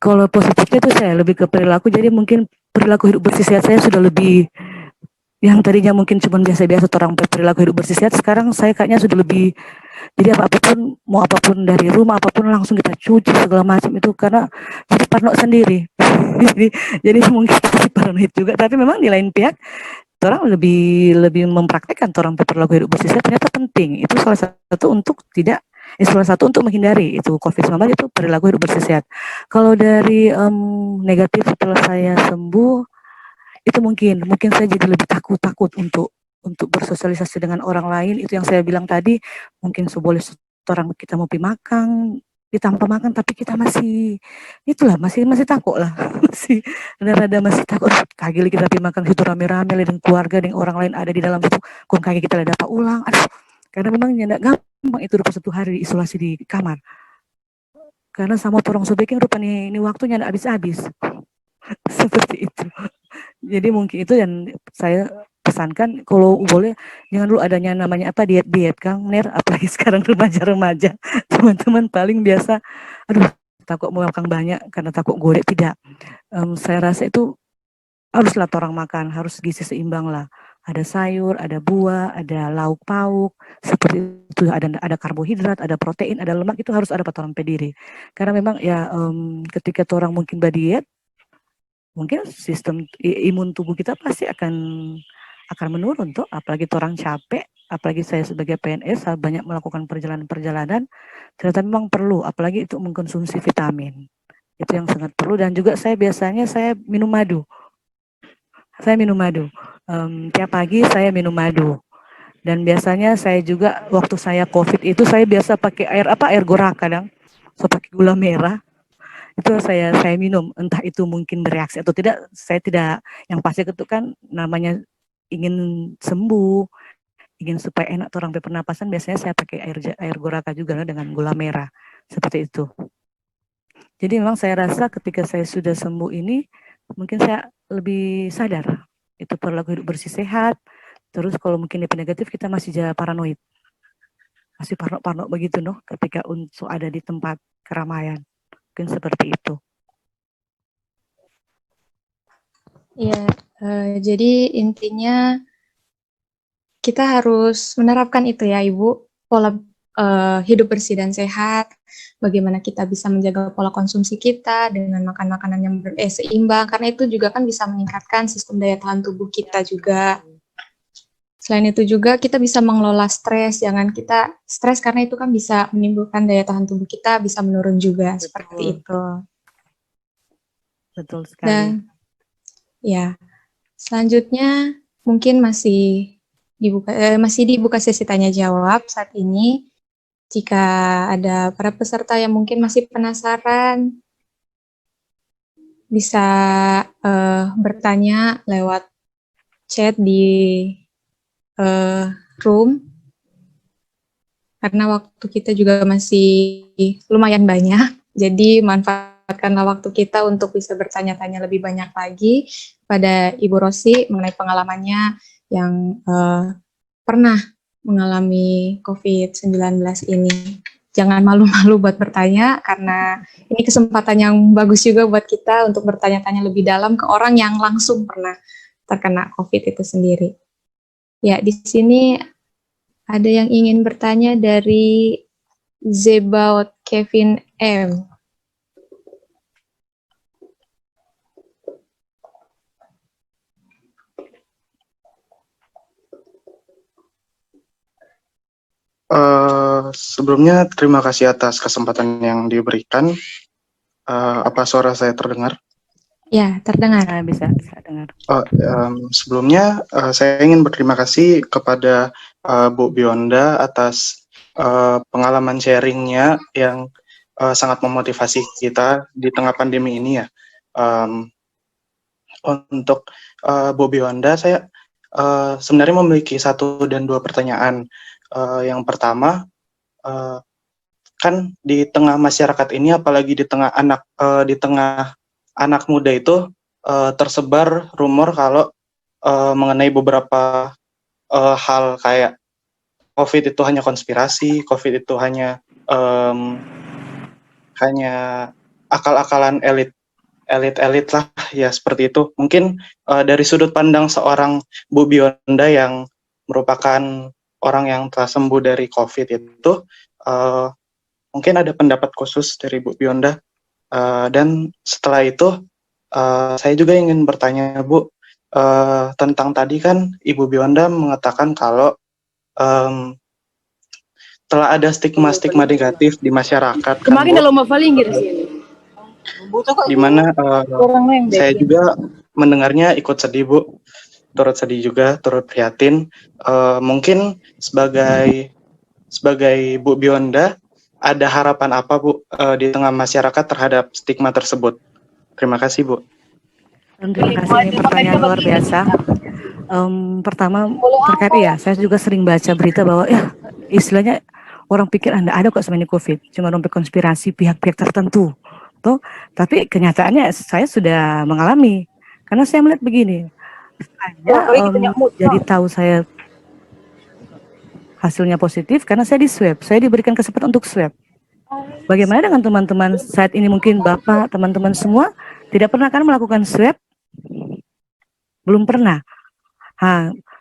kalau positifnya itu saya lebih ke perilaku, jadi mungkin perilaku hidup bersih sehat saya sudah lebih, yang tadinya mungkin cuma biasa-biasa orang perilaku hidup bersih sehat, sekarang saya kayaknya sudah lebih, jadi apapun, mau apapun dari rumah, apapun langsung kita cuci segala macam itu, karena jadi parno sendiri. jadi mungkin masih paranoid juga, tapi memang di lain pihak orang lebih mempraktekkan orang perilaku hidup bersih sehat ternyata penting. Itu salah satu untuk tidak, salah satu untuk menghindari itu COVID-19 itu perilaku hidup bersih sehat. Kalau dari negatif setelah saya sembuh, itu mungkin saya jadi lebih takut untuk bersosialisasi dengan orang lain. Itu yang saya bilang tadi, mungkin seboleh orang kita mau pergi makan, tanpa makan, tapi kita masih itulah masih takut lah. masih rada masih takut, kagili kita pergi makan situ rame-rame dengan keluarga, dengan orang lain ada di dalam situ, kok kaki kita dapat ulang, aduh, karena memang tidak gampang itu 21 hari isolasi di kamar, karena sama orang sebaiknya rupanya ini waktunya tidak habis-habis. Seperti itu. Jadi mungkin itu yang saya pesankan, kalau boleh jangan dulu adanya namanya apa diet Kang Ner, apalagi sekarang remaja-remaja, teman-teman paling biasa, aduh takut mau makan banyak karena takut goreng, tidak. Saya rasa itu haruslah orang makan, harus gizi seimbang lah. Ada sayur, ada buah, ada lauk pauk, seperti itu, ada karbohidrat, ada protein, ada lemak, itu harus ada patoran pediri. Karena memang ya ketika orang mungkin berdiet, mungkin sistem imun tubuh kita pasti akan menurun tuh, apalagi orang capek, apalagi saya sebagai PNS saya banyak melakukan perjalanan-perjalanan, ternyata memang perlu, apalagi itu mengkonsumsi vitamin, itu yang sangat perlu. Dan juga saya biasanya minum madu, tiap pagi saya minum madu. Dan biasanya saya juga waktu saya COVID itu saya biasa pakai air gora, kadang so pakai gula merah, itu saya minum, entah itu mungkin bereaksi atau tidak, saya tidak, yang pasti itu kan namanya ingin sembuh, ingin supaya enak orang pernapasan, biasanya saya pakai air goraka juga dengan gula merah, seperti itu. Jadi memang saya rasa ketika saya sudah sembuh ini, mungkin saya lebih sadar, itu perilaku hidup bersih sehat, terus kalau mungkin di negatif kita masih paranoid, masih parno begitu noh, ketika untuk ada di tempat keramaian. Mungkin seperti itu. Ya, jadi intinya kita harus menerapkan itu ya Ibu, pola hidup bersih dan sehat, bagaimana kita bisa menjaga pola konsumsi kita dengan makan makanan yang seimbang, karena itu juga kan bisa meningkatkan sistem daya tahan tubuh kita juga. Selain itu juga kita bisa mengelola stres, jangan kita stres karena itu kan bisa menimbulkan daya tahan tubuh kita bisa menurun juga. Betul. Seperti itu. Betul sekali. Dan ya, selanjutnya mungkin masih dibuka sesi tanya jawab saat ini. Jika ada para peserta yang mungkin masih penasaran, bisa bertanya lewat chat di room, karena waktu kita juga masih lumayan banyak, jadi manfaatkanlah waktu kita untuk bisa bertanya-tanya lebih banyak lagi pada Ibu Rosi mengenai pengalamannya yang pernah mengalami COVID-19 ini. Jangan malu-malu buat bertanya, karena ini kesempatan yang bagus juga buat kita untuk bertanya-tanya lebih dalam ke orang yang langsung pernah terkena COVID itu sendiri. Ya, di sini ada yang ingin bertanya dari Zebaut Kevin M. Sebelumnya terima kasih atas kesempatan yang diberikan. Apa suara saya terdengar? Ya, terdengar. Bisa dengar. Sebelumnya saya ingin berterima kasih kepada Bu Bionda atas pengalaman sharingnya yang sangat memotivasi kita di tengah pandemi ini ya. Untuk Bu Bionda, saya sebenarnya memiliki 1 dan 2 pertanyaan. Yang pertama, kan di tengah masyarakat ini, apalagi di tengah anak muda itu tersebar rumor kalau mengenai beberapa hal kayak COVID itu hanya konspirasi, COVID itu hanya akal-akalan elit lah, ya seperti itu. Mungkin dari sudut pandang seorang Bu Bionda yang merupakan orang yang telah sembuh dari COVID itu, mungkin ada pendapat khusus dari Bu Bionda. Dan setelah itu, saya juga ingin bertanya, Bu, tentang tadi kan Ibu Bionda mengatakan kalau telah ada stigma-stigma negatif di masyarakat. Kemarin kan, ada lomba paling gitu sih. di mana saya juga mendengarnya ikut sedih, Bu, turut sedih juga, turut prihatin. Mungkin sebagai Bu Bionda, ada harapan apa, Bu, di tengah masyarakat terhadap stigma tersebut? Terima kasih, Bu. Terima kasih, ini pertanyaan luar biasa. Pertama terkait saya juga sering baca berita bahwa istilahnya orang pikir ada kok sebenarnya COVID, cuma dompet konspirasi pihak-pihak tertentu, tuh. Tapi kenyataannya saya sudah mengalami, karena saya melihat begini, jadi tahu saya hasilnya positif karena saya di swab, saya diberikan kesempatan untuk swab. Bagaimana dengan teman-teman saat ini, mungkin Bapak, teman-teman semua tidak pernah kan melakukan swab? Belum pernah.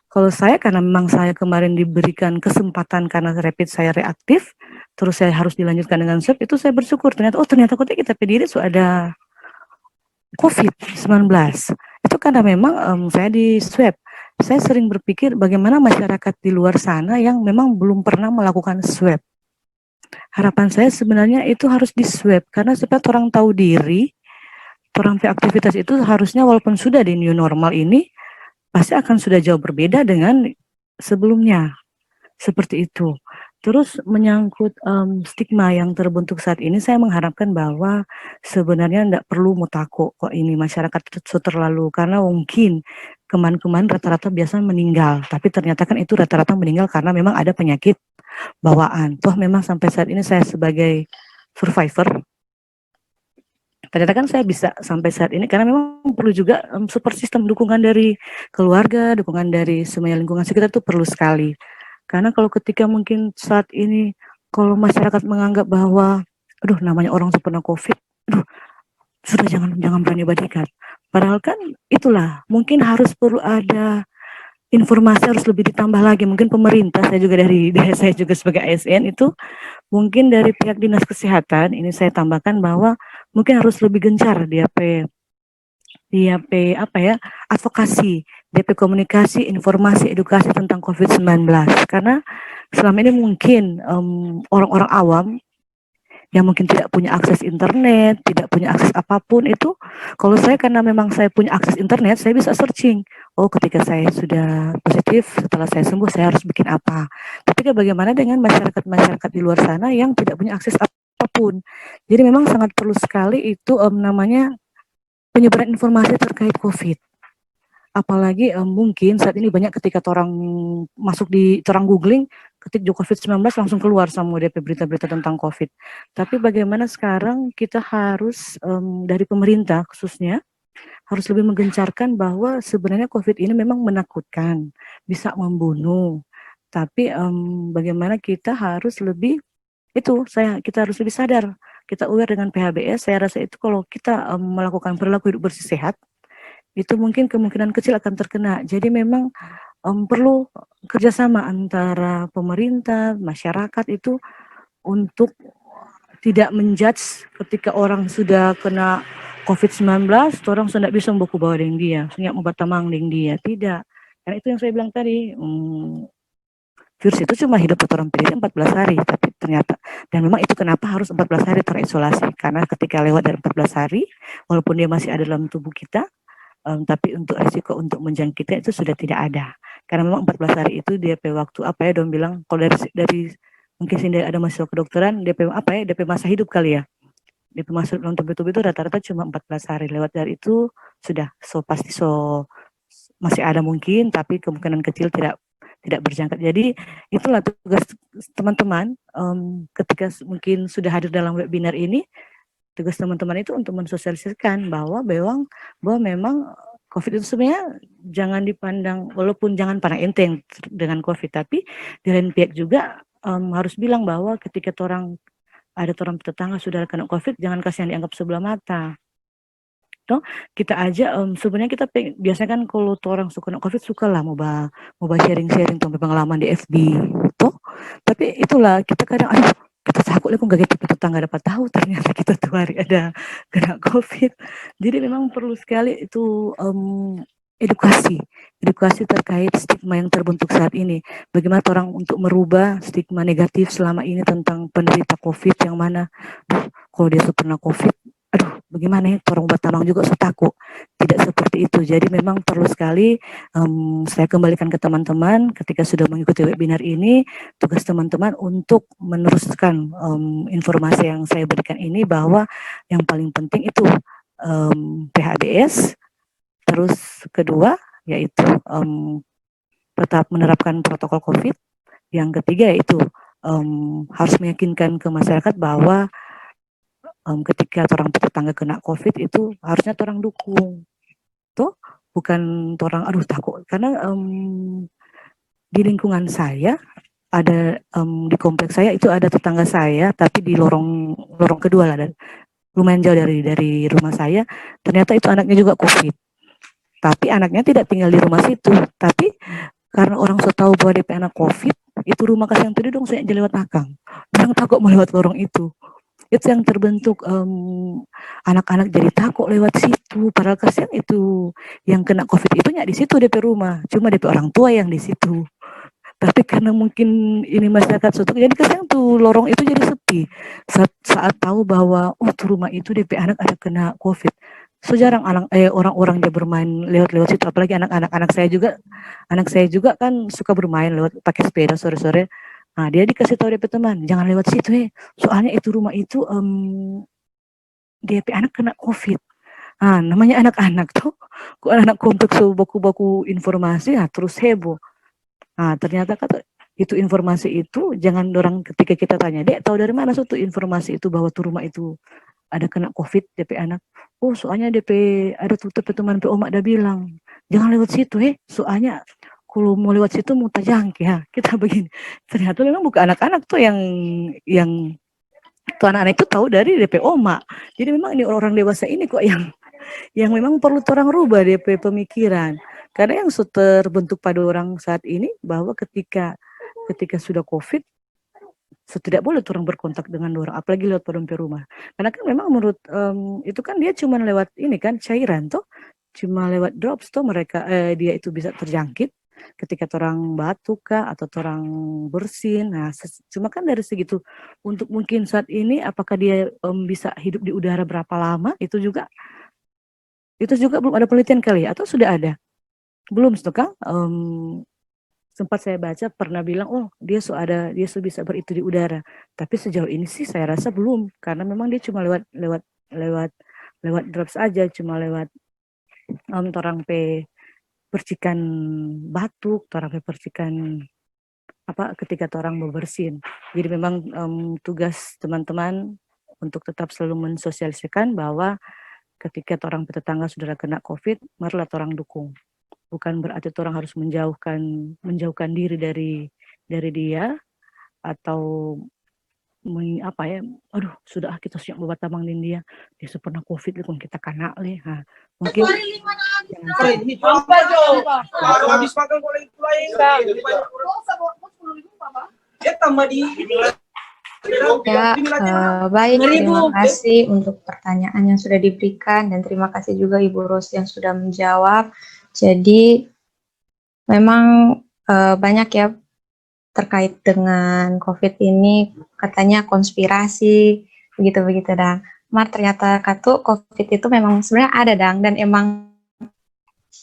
Kalau saya, karena memang saya kemarin diberikan kesempatan karena rapid saya reaktif, terus saya harus dilanjutkan dengan swab, itu saya bersyukur. Ternyata kota kita PDRI itu ada COVID-19. Itu karena memang saya di swab. Saya sering berpikir bagaimana masyarakat di luar sana yang memang belum pernah melakukan swab. Harapan saya sebenarnya itu harus di swab, karena supaya orang tahu diri, orang beraktivitas itu harusnya walaupun sudah di new normal ini, pasti akan sudah jauh berbeda dengan sebelumnya, seperti itu. Terus menyangkut stigma yang terbentuk saat ini, saya mengharapkan bahwa sebenarnya tidak perlu mutako kok ini masyarakat itu terlalu, karena mungkin kemarin rata-rata biasa meninggal, tapi ternyata kan itu rata-rata meninggal karena memang ada penyakit bawaan. Toh memang sampai saat ini saya sebagai survivor, ternyata kan saya bisa sampai saat ini karena memang perlu juga support system, dukungan dari keluarga, dukungan dari semuanya lingkungan sekitar itu perlu sekali. Karena kalau ketika mungkin saat ini kalau masyarakat menganggap bahwa namanya orang pernah COVID, sudah jangan berani badikan. Padahal kan itulah mungkin harus perlu ada informasi, harus lebih ditambah lagi. Mungkin pemerintah, saya juga dari saya juga sebagai ASN itu, mungkin dari pihak dinas kesehatan ini saya tambahkan bahwa mungkin harus lebih gencar advokasi, DP komunikasi, informasi, edukasi tentang COVID-19. Karena selama ini mungkin orang-orang awam yang mungkin tidak punya akses internet, tidak punya akses apapun itu, kalau saya karena memang saya punya akses internet, saya bisa searching. Oh, ketika saya sudah positif, setelah saya sembuh, saya harus bikin apa. Tapi bagaimana dengan masyarakat di luar sana yang tidak punya akses apapun. Jadi memang sangat perlu sekali itu namanya penyebaran informasi terkait COVID. Apalagi mungkin saat ini banyak ketika orang masuk di orang googling, ketik COVID-19 langsung keluar sama DP berita-berita tentang COVID. Tapi bagaimana sekarang kita harus dari pemerintah khususnya harus lebih menggencarkan bahwa sebenarnya COVID ini memang menakutkan, bisa membunuh. Tapi bagaimana kita harus lebih kita harus lebih sadar, kita aware dengan PHBS. Saya rasa itu kalau kita melakukan perilaku hidup bersih sehat, itu mungkin kemungkinan kecil akan terkena. Jadi memang perlu kerjasama antara pemerintah, masyarakat itu untuk tidak menjudge ketika orang sudah kena COVID-19, orang sudah bisa membuku bawa dengan dia, senyak membatamang dengan dia. Tidak. Karena itu yang saya bilang tadi, virus itu cuma hidup orang PDRI 14 hari, tapi ternyata, dan memang itu kenapa harus 14 hari terisolasi, karena ketika lewat dari 14 hari, walaupun dia masih ada dalam tubuh kita, tapi untuk risiko untuk menjangkitnya itu sudah tidak ada. Karena memang 14 hari itu DP waktu dong bilang, kalau dari mungkin sini ada mahasiswa kedokteran, DP DP masa hidup kali ya. DP masa dalam tubuh itu rata-rata cuma 14 hari. Lewat dari itu sudah pasti masih ada mungkin, tapi kemungkinan kecil tidak tidak berjangkat. Jadi itulah tugas teman-teman ketika mungkin sudah hadir dalam webinar ini, tugas teman-teman itu untuk mensosialisasikan bahwa memang COVID itu sebenarnya jangan dipandang, walaupun jangan pandang enteng dengan COVID, tapi di lain pihak juga harus bilang bahwa ketika ada orang tetangga sudah kena COVID, jangan kasih yang dianggap sebelah mata. Toh kita aja sebenarnya kita biasanya kan kalau orang suka kena COVID suka lah mau sharing-sharing tentang pengalaman di FB, toh. Tapi itulah kita kadang kita takut lah kok gak gitu tetangga dapat tahu ternyata kita tuh hari ada kena COVID. Jadi memang perlu sekali itu edukasi terkait stigma yang terbentuk saat ini. Bagaimana orang untuk merubah stigma negatif selama ini tentang penderita COVID yang mana, kalau dia pernah COVID, bagaimana ya, orang Batamang juga takut. Tidak seperti itu. Jadi memang perlu sekali saya kembalikan ke teman-teman ketika sudah mengikuti webinar ini, tugas teman-teman untuk meneruskan informasi yang saya berikan ini, bahwa yang paling penting itu PHBS, terus kedua yaitu tetap menerapkan protokol COVID, yang ketiga yaitu harus meyakinkan ke masyarakat bahwa ketika orang tetangga kena COVID itu harusnya orang dukung, tuh bukan orang takut. Karena di lingkungan saya ada di kompleks saya itu ada tetangga saya, tapi di lorong kedua lah, lumayan jauh dari rumah saya. Ternyata itu anaknya juga COVID, tapi anaknya tidak tinggal di rumah situ. Tapi karena orang tahu bahwa DP anak COVID, itu rumah kasih yang tadi dong saya lewat akang. Orang takut melewat lorong itu. Itu yang terbentuk anak-anak jadi takut lewat situ, padahal kasihan itu yang kena COVID itu di situ DP rumah, cuma DP orang tua yang di situ. Tapi karena mungkin ini masyarakat suatu, jadi kasihan tuh lorong itu jadi sepi saat tahu bahwa tuh rumah itu DP anak ada kena COVID. So jarang orang-orang dia bermain lewat situ, apalagi anak saya juga kan suka bermain lewat pakai sepeda sore-sore. Nah, dia dikasih tahu DP teman, jangan lewat situ soalnya itu rumah itu DP anak kena COVID. Nah, namanya anak-anak tuh, kok anak kompleks baku-baku informasi, terus heboh. Nah, ternyata kata itu informasi itu jangan orang ketika kita tanya, Dek, tahu dari mana tuh informasi itu bahwa tuh rumah itu ada kena COVID DP anak. Soalnya DP ada tuh teman Oma udah bilang, jangan lewat situ soalnya kalau mau lewat situ mau tajangki kita begini. Ternyata memang bukan anak-anak tuh yang tuh anak-anak itu tahu dari DP Oma. Jadi memang ini orang dewasa ini kok yang memang perlu orang rubah DP pemikiran. Karena yang terbentuk pada orang saat ini bahwa ketika sudah COVID, tidak boleh orang berkontak dengan orang, apalagi lewat rumah. Karena kan memang menurut itu kan dia cuma lewat ini kan cairan tuh, cuma lewat drops tuh mereka dia itu bisa terjangkit ketika orang batuk atau orang bersin. Nah, cuma kan dari segitu untuk mungkin saat ini apakah dia bisa hidup di udara berapa lama, itu juga belum ada penelitian kali atau sudah ada? Belum kan? Sempat saya baca pernah bilang dia bisa beritu di udara, tapi sejauh ini sih saya rasa belum, karena memang dia cuma lewat drops aja, cuma lewat orang percikan batuk, orang percikan ketika orang berbersin. Jadi memang tugas teman-teman untuk tetap selalu mensosialisasikan bahwa ketika orang tetangga sudah kena COVID, marilah orang dukung. Bukan berarti orang harus menjauhkan diri dari dia atau sudah kita siap buat tamang dia pernah COVID pun kita kena mungkin baik, terima kasih untuk pertanyaan yang sudah diberikan dan terima kasih juga Ibu Ros yang sudah menjawab. Jadi memang banyak ya terkait dengan COVID ini, katanya konspirasi begitu dan ternyata COVID itu memang sebenarnya ada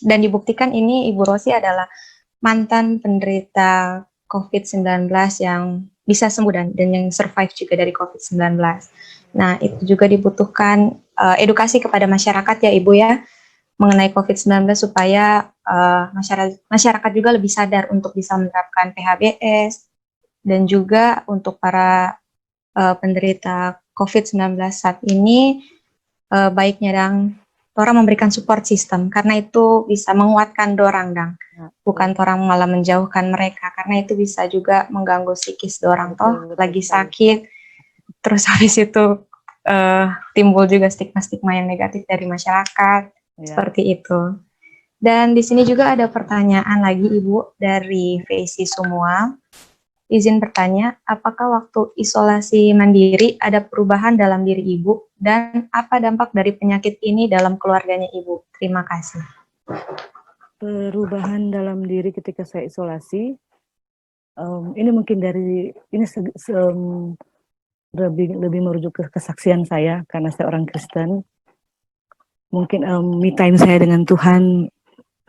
dan dibuktikan ini Ibu Rosi adalah mantan penderita COVID-19 yang bisa sembuh dan yang survive juga dari COVID-19. Nah, itu juga dibutuhkan edukasi kepada masyarakat ya Ibu ya, mengenai COVID-19 supaya masyarakat juga lebih sadar untuk bisa menerapkan PHBS, dan juga untuk para penderita COVID-19 saat ini, baiknya dang orang memberikan support system, karena itu bisa menguatkan dorang dang, bukan orang malah menjauhkan mereka, karena itu bisa juga mengganggu psikis dorang toh lagi sakit, terus habis itu timbul juga stigma-stigma yang negatif dari masyarakat, seperti itu. Dan di sini juga ada pertanyaan lagi Ibu dari Faisy semua. Izin bertanya, apakah waktu isolasi mandiri ada perubahan dalam diri Ibu dan apa dampak dari penyakit ini dalam keluarganya Ibu? Terima kasih. Perubahan dalam diri ketika saya isolasi, ini mungkin dari ini lebih merujuk ke kesaksian saya karena saya orang Kristen. Mungkin me time saya dengan Tuhan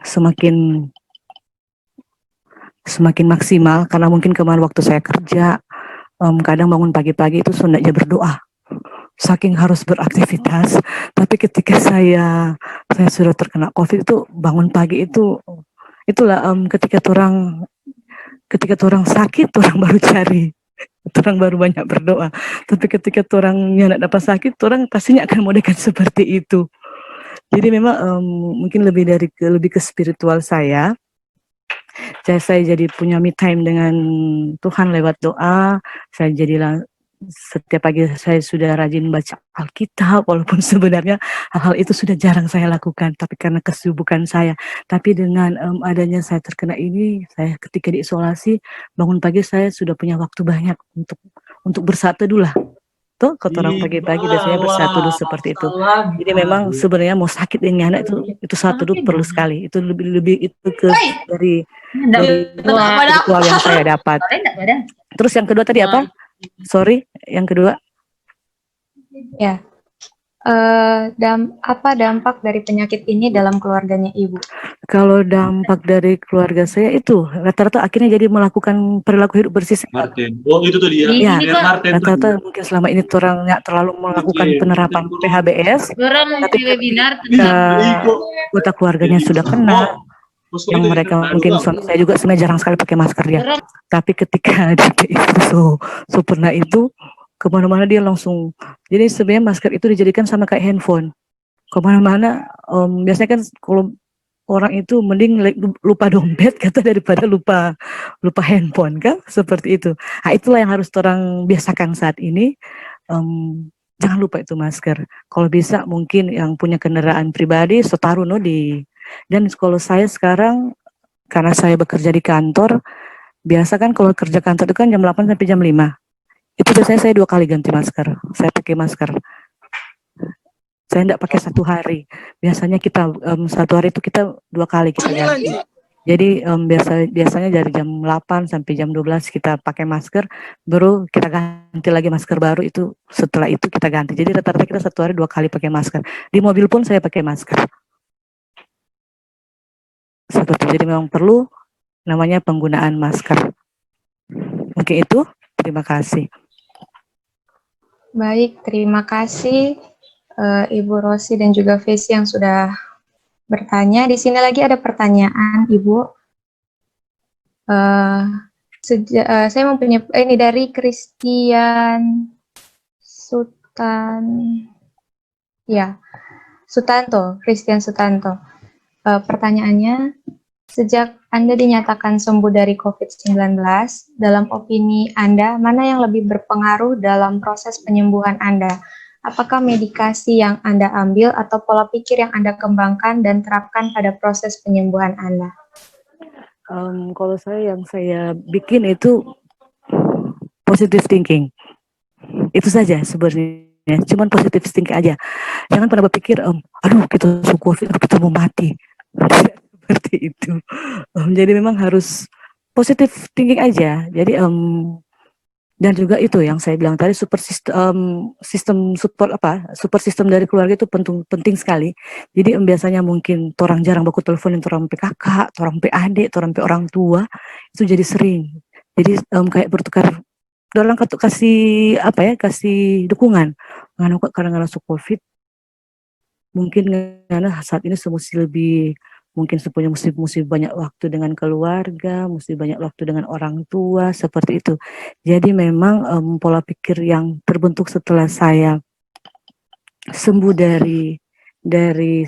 semakin maksimal karena mungkin kemarin waktu saya kerja kadang bangun pagi-pagi itu sunatnya berdoa saking harus beraktivitas, tapi ketika saya sudah terkena COVID itu bangun pagi itulah ketika orang sakit orang baru cari, orang baru banyak berdoa, tapi ketika orangnya tidak dapat sakit orang pastinya akan modekan seperti itu. Jadi memang mungkin lebih ke spiritual saya jadi punya me time dengan Tuhan lewat doa. Saya jadilah setiap pagi saya sudah rajin baca Alkitab, walaupun sebenarnya hal-hal itu sudah jarang saya lakukan, tapi karena kesibukan saya. Tapi dengan adanya saya terkena ini, saya ketika diisolasi, bangun pagi saya sudah punya waktu banyak untuk bersatu dulu lah. Tuh, kalau orang pagi-pagi biasanya bersatu dulu seperti itu. Jadi memang sebenarnya mau sakit dengan anak itu satu dulu perlu sekali. Itu lebih itu dari ritual yang saya dapat. Terus yang kedua tadi apa? Sorry, yang kedua. Ya. Apa dampak dari penyakit ini dalam keluarganya Ibu? Kalau dampak dari keluarga saya itu rata-rata akhirnya jadi melakukan perilaku hidup bersih. Martin. Oh itu tuh dia. Ya, Martin. rata-rata mungkin selama ini orang nggak terlalu melakukan penerapan PHBS, tapi webinar anggota keluarganya sudah kena. Yang mereka mungkin suami saya juga sebenarnya jarang sekali pakai masker dia. Tapi ketika dia itu pernah itu kemana-mana dia langsung. Jadi sebenarnya masker itu dijadikan sama kayak handphone. Kemana-mana biasanya kan kalau orang itu mending lupa dompet kata daripada lupa handphone kan, seperti itu. Nah, itulah yang harus orang biasakan saat ini. Jangan lupa itu masker. Kalau bisa mungkin yang punya kendaraan pribadi taruh dan kalau saya sekarang karena saya bekerja di kantor, biasa kan kalau kerja kantor itu kan jam 8 sampai jam 5. Itu biasanya saya 2 kali ganti masker. Saya pakai masker. Saya tidak pakai 1 hari. Biasanya kita 1 hari itu kita 2 kali kita ganti. Jadi biasanya dari jam 8 sampai jam 12 kita pakai masker, baru kita ganti lagi masker baru itu setelah itu kita ganti. Jadi rata-rata kita 1 hari 2 kali pakai masker. Di mobil pun saya pakai masker. Seperti jadi memang perlu namanya penggunaan masker. Mungkin itu. Terima kasih. Baik, terima kasih Ibu Rosi dan juga Faisy yang sudah bertanya. Di sini lagi ada pertanyaan, Ibu. Saya mempunyai ini dari Christian Sutanto. Pertanyaannya, sejak Anda dinyatakan sembuh dari COVID-19, dalam opini Anda, mana yang lebih berpengaruh dalam proses penyembuhan Anda? Apakah medikasi yang Anda ambil atau pola pikir yang Anda kembangkan dan terapkan pada proses penyembuhan Anda? Kalau yang saya bikin itu positive thinking. Itu saja sebenarnya. Cuman positive thinking aja. Jangan pernah berpikir, aduh kita COVID, kita mau mati. Seperti itu. Jadi memang harus positive thinking aja. Jadi dan juga itu yang saya bilang tadi support system dari keluarga itu penting sekali. Jadi biasanya mungkin orang jarang baku teleponin orang PKK, orang adik, orang orang tua itu jadi sering. Jadi kayak bertukar orang kasih kasih dukungan. Karena masuk COVID mungkin karena saat ini semua lebih mungkin mesti banyak waktu dengan keluarga, mesti banyak waktu dengan orang tua, seperti itu. Jadi memang pola pikir yang terbentuk setelah saya sembuh dari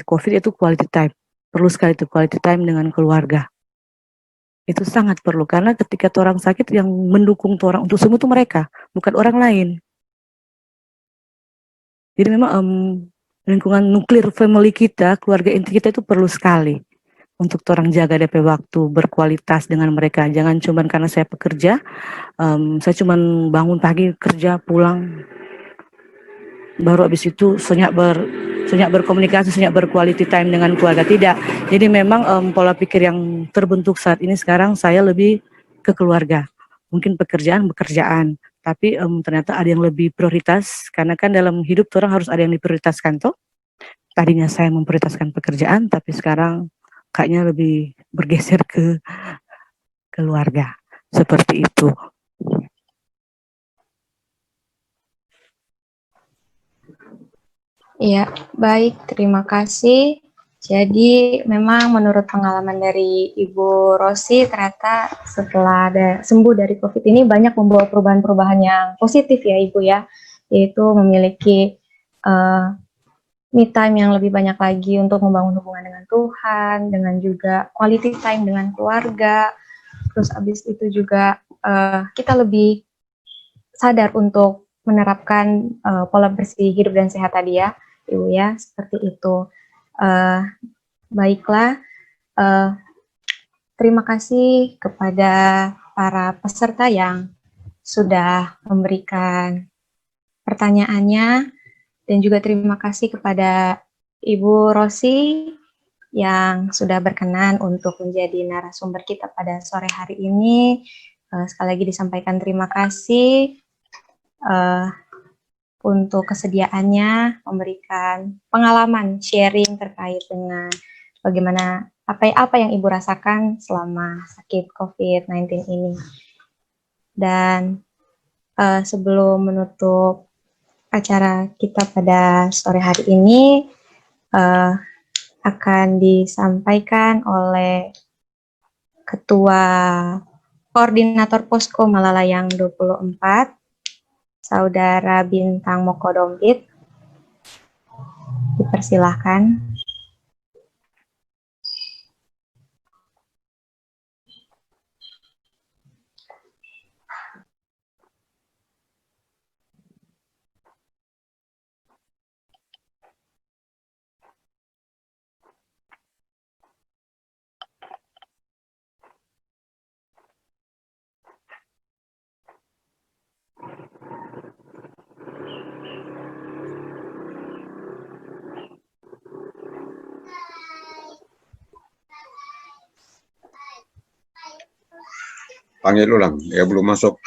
COVID itu quality time. Perlu sekali itu quality time dengan keluarga. Itu sangat perlu karena ketika orang sakit yang mendukung orang untuk sembuh itu mereka, bukan orang lain. Jadi memang lingkungan nuklir family kita, keluarga inti kita itu perlu sekali untuk orang jaga DP waktu berkualitas dengan mereka. Jangan cuma karena saya pekerja, saya cuma bangun pagi kerja pulang, baru habis itu senyap berkomunikasi, senyap berquality time dengan keluarga. Tidak. Jadi memang pola pikir yang terbentuk saat ini sekarang saya lebih ke keluarga. Mungkin pekerjaan, tapi ternyata ada yang lebih prioritas karena kan dalam hidup orang harus ada yang diprioritaskan toh. Tadinya saya memprioritaskan pekerjaan, tapi sekarang kayaknya lebih bergeser ke keluarga. Seperti itu. Iya, baik. Terima kasih. Jadi memang menurut pengalaman dari Ibu Rosi, ternyata setelah sembuh dari COVID ini banyak membawa perubahan-perubahan yang positif ya Ibu ya, yaitu memiliki me time yang lebih banyak lagi untuk membangun hubungan dengan Tuhan, dengan juga quality time dengan keluarga, terus habis itu juga kita lebih sadar untuk menerapkan pola bersih hidup dan sehat tadi ya, Ibu ya, seperti itu. Baiklah, terima kasih kepada para peserta yang sudah memberikan pertanyaannya, dan juga terima kasih kepada Ibu Rosi yang sudah berkenan untuk menjadi narasumber kita pada sore hari ini. Sekali lagi disampaikan terima kasih untuk kesediaannya memberikan pengalaman sharing terkait dengan bagaimana apa yang Ibu rasakan selama sakit COVID-19 ini. Dan sebelum menutup acara kita pada sore hari ini, akan disampaikan oleh Ketua Koordinator Posko Malalayang 24, Saudara Bintang Moko Dompit. Dipersilahkan. Panggil ulang, ya belum masuk.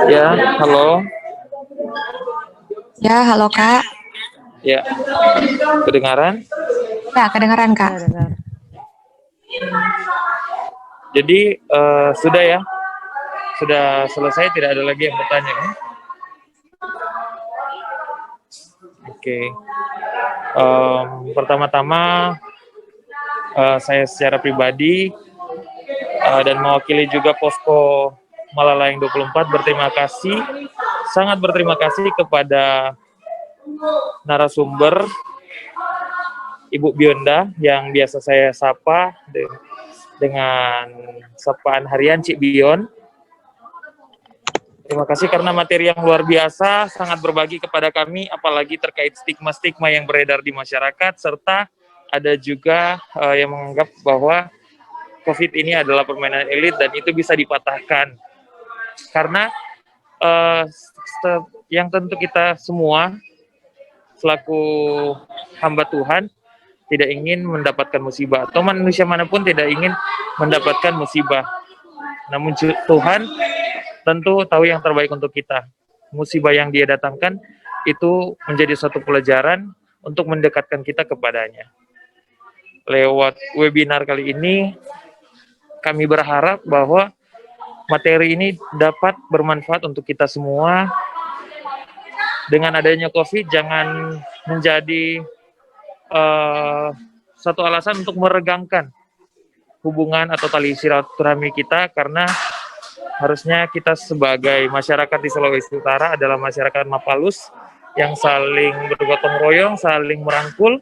Ya, halo. Ya, halo Kak. Ya, kedengaran? Ya, kedengaran Kak. Jadi sudah ya, sudah selesai, tidak ada lagi yang bertanya kan? Oke. Pertama-tama saya secara pribadi dan mewakili juga Posko Malalayang 24 berterima kasih, sangat berterima kasih kepada narasumber Ibu Bionda yang biasa saya sapa dengan sapaan harian Cik Bion. Terima kasih karena materi yang luar biasa, sangat berbagi kepada kami, apalagi terkait stigma-stigma yang beredar di masyarakat, serta ada juga yang menganggap bahwa COVID ini adalah permainan elit dan itu bisa dipatahkan. Karena yang tentu kita semua selaku hamba Tuhan tidak ingin mendapatkan musibah, atau manusia manapun tidak ingin mendapatkan musibah. Namun Tuhan tentu tahu yang terbaik untuk kita. Musibah yang Dia datangkan itu menjadi suatu pelajaran untuk mendekatkan kita kepadanya. Lewat webinar kali ini, kami berharap bahwa materi ini dapat bermanfaat untuk kita semua. Dengan adanya COVID, jangan menjadi satu alasan untuk meregangkan hubungan atau tali silaturahmi kita, karena harusnya kita sebagai masyarakat di Sulawesi Utara adalah masyarakat Mapalus yang saling bergotong royong, saling merangkul,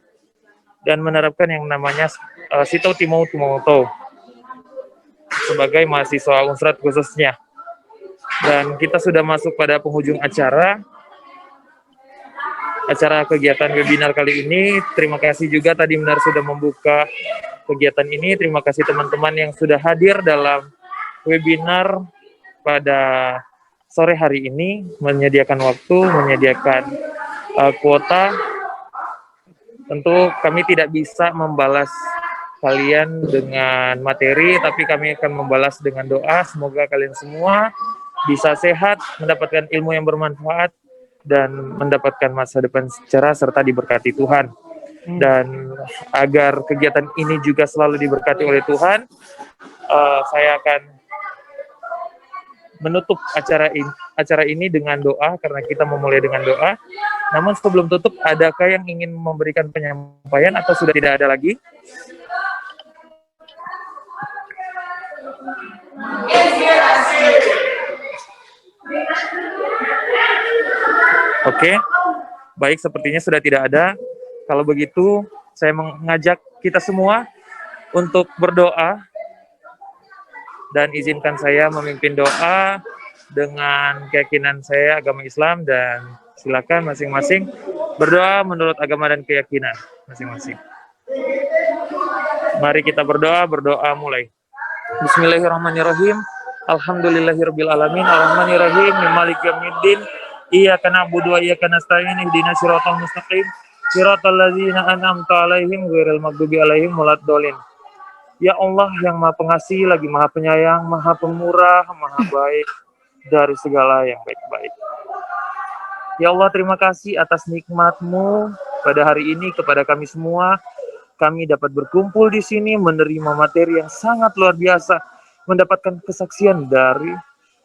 dan menerapkan yang namanya Sito Timau Tumoto sebagai mahasiswa Unsrat khususnya. Dan kita sudah masuk pada penghujung acara kegiatan webinar kali ini. Terima kasih juga tadi Benar sudah membuka kegiatan ini. Terima kasih teman-teman yang sudah hadir dalam webinar pada sore hari ini, menyediakan waktu, menyediakan kuota. Tentu kami tidak bisa membalas kalian dengan materi, tapi kami akan membalas dengan doa. Semoga kalian semua bisa sehat, mendapatkan ilmu yang bermanfaat, dan mendapatkan masa depan cerah serta diberkati Tuhan. Dan agar kegiatan ini juga selalu diberkati oleh Tuhan, saya akan menutup acara ini dengan doa, karena kita memulai dengan doa. Namun sebelum tutup, adakah yang ingin memberikan penyampaian atau sudah tidak ada lagi? Oke, baik, sepertinya sudah tidak ada. Kalau begitu, saya mengajak kita semua untuk berdoa, dan izinkan saya memimpin doa dengan keyakinan saya agama Islam, dan silakan masing-masing berdoa menurut agama dan keyakinan masing-masing. Mari kita berdoa mulai. Bismillahirrahmanirrahim. Alhamdulillahirabbil alamin, arrahmanirrahim, maliki yaumiddin. Iyyaka na'budu wa iyyaka nasta'in, ihdinas siratal mustaqim, siratal ladzina an'amta 'alaihim ghairil maghdubi 'alaihim waladdallin. Ya Allah yang Maha Pengasih, lagi Maha Penyayang, Maha Pemurah, Maha Baik dari segala yang baik-baik. Ya Allah, terima kasih atas nikmat-Mu pada hari ini kepada kami semua. Kami dapat berkumpul di sini, menerima materi yang sangat luar biasa, mendapatkan kesaksian dari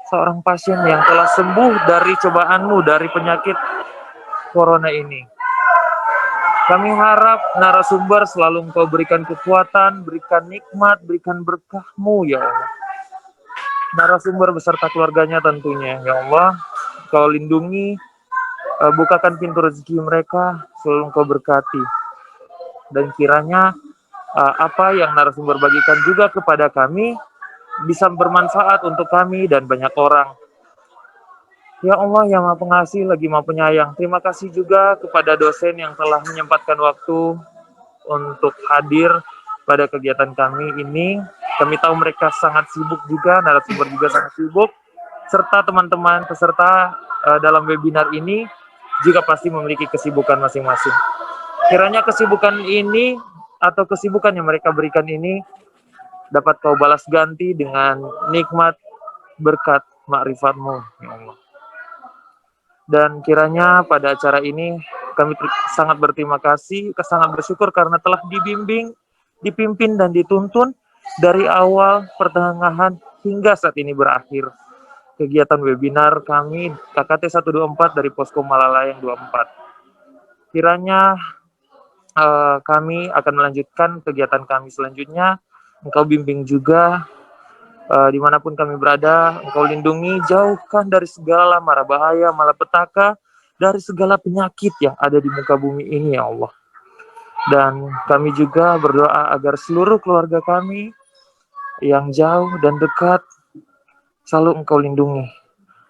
seorang pasien yang telah sembuh dari cobaan-Mu, dari penyakit corona ini. Kami harap narasumber selalu Engkau berikan kekuatan, berikan nikmat, berikan berkah-Mu, ya Allah. Narasumber beserta keluarganya tentunya, ya Allah. Engkau lindungi, bukakan pintu rezeki mereka, selalu Engkau berkati. Dan kiranya apa yang narasumber bagikan juga kepada kami bisa bermanfaat untuk kami dan banyak orang. Ya Allah yang Maha Pengasih, lagi Maha Penyayang, terima kasih juga kepada dosen yang telah menyempatkan waktu untuk hadir pada kegiatan kami ini. Kami tahu mereka sangat sibuk juga, narasumber juga sangat sibuk, serta teman-teman peserta dalam webinar ini juga pasti memiliki kesibukan masing-masing. Kiranya kesibukan ini atau kesibukan yang mereka berikan ini dapat Kau balas ganti dengan nikmat berkat makrifat-Mu, ya Allah. Dan kiranya pada acara ini kami sangat berterima kasih, sangat bersyukur karena telah dibimbing, dipimpin, dan dituntun dari awal, pertengahan, hingga saat ini berakhir. Kegiatan webinar kami KKT 124 dari Posko Malalayang 24. Kiranya kami akan melanjutkan kegiatan kami selanjutnya. Engkau bimbing juga dimanapun kami berada, Engkau lindungi, jauhkan dari segala mara bahaya, malapetaka, dari segala penyakit yang ada di muka bumi ini, ya Allah. Dan kami juga berdoa agar seluruh keluarga kami yang jauh dan dekat selalu Engkau lindungi,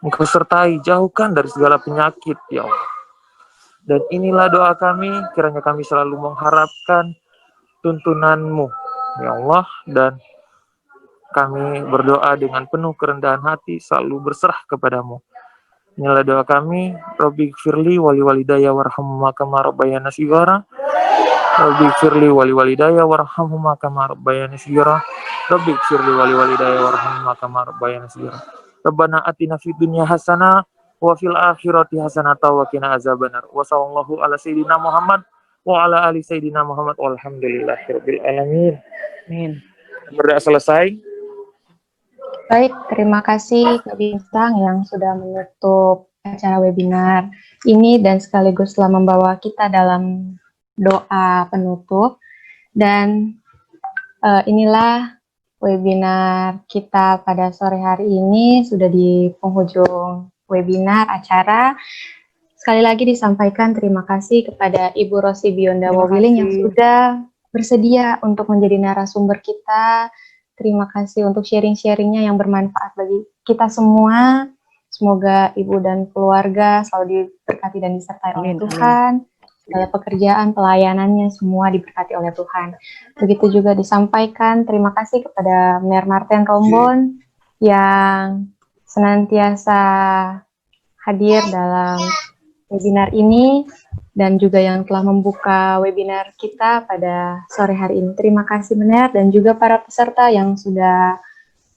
Engkau sertai, jauhkan dari segala penyakit, ya Allah. Dan inilah doa kami, kiranya kami selalu mengharapkan tuntunan-Mu, ya Allah, dan kami berdoa dengan penuh kerendahan hati, selalu berserah kepadamu. Inilah doa kami, Robbi gfirli wali walidayya warhamhuma kama rabbayana shighara. Rabbi firli wali walidayya warhamhuma kama rabbayani shaghira. Rabbi firli wali walidayya warhamhuma kama rabbayani shaghira. Rabbana atina fid dunya hasanah wa fil akhirati hasanah wa qina azabannar. Wa sallallahu ala sayyidina Muhammad wa ala ali sayyidina Muhammad walhamdulillahirabbil alamin. Amin. Berdoa selesai. Baik, terima kasih Kak Bintang yang sudah menutup acara webinar ini dan sekaligus telah membawa kita dalam doa penutup. Dan inilah webinar kita pada sore hari ini, sudah di penghujung webinar acara. Sekali lagi disampaikan terima kasih kepada Ibu Rosi Bionda Wawiling yang sudah bersedia untuk menjadi narasumber kita. Terima kasih untuk sharing-sharingnya yang bermanfaat bagi kita semua. Semoga ibu dan keluarga selalu diberkati dan disertai oleh Tuhan. Segala pekerjaan, pelayanannya semua diberkati oleh Tuhan. Begitu juga disampaikan terima kasih kepada Mener Martin Rombon yang senantiasa hadir dalam webinar ini dan juga yang telah membuka webinar kita pada sore hari ini. Terima kasih Mener dan juga para peserta yang sudah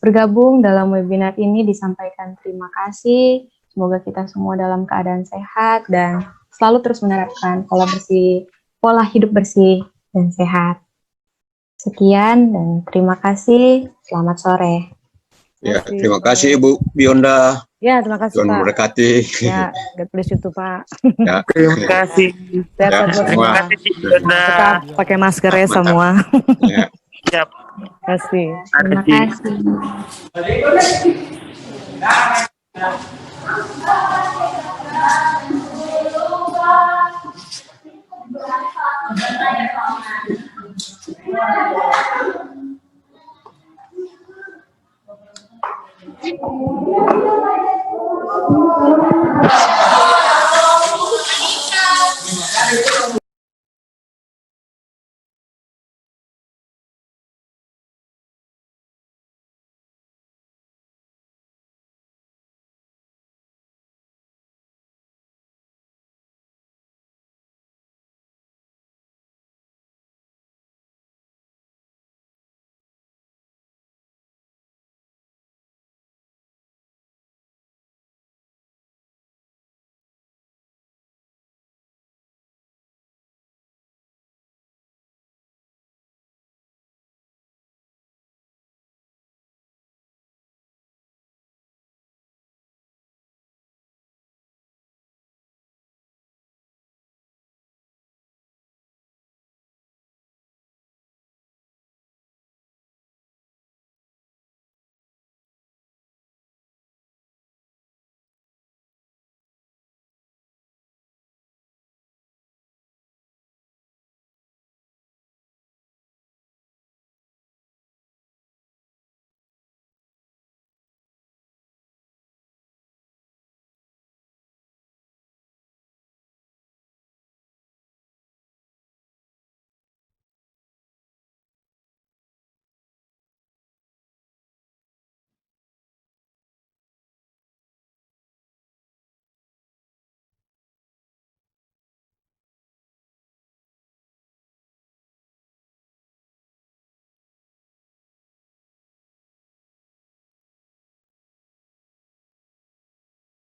bergabung dalam webinar ini, disampaikan terima kasih. Semoga kita semua dalam keadaan sehat dan selalu terus menerapkan pola hidup bersih dan sehat. Sekian dan terima kasih. Selamat sore. Ya, terima kasih Ibu Bionda. Ya, terima kasih Tuhan Pak. memberkati. Ya, God bless you tuh Pak. Ya, Terima kasih. Sehat Ya, buat semua. Terima semua. kasih Bunda. Tetap pakai masker ya Mantap. semua. ya. Siap. Terima kasih. Terima Arti. kasih.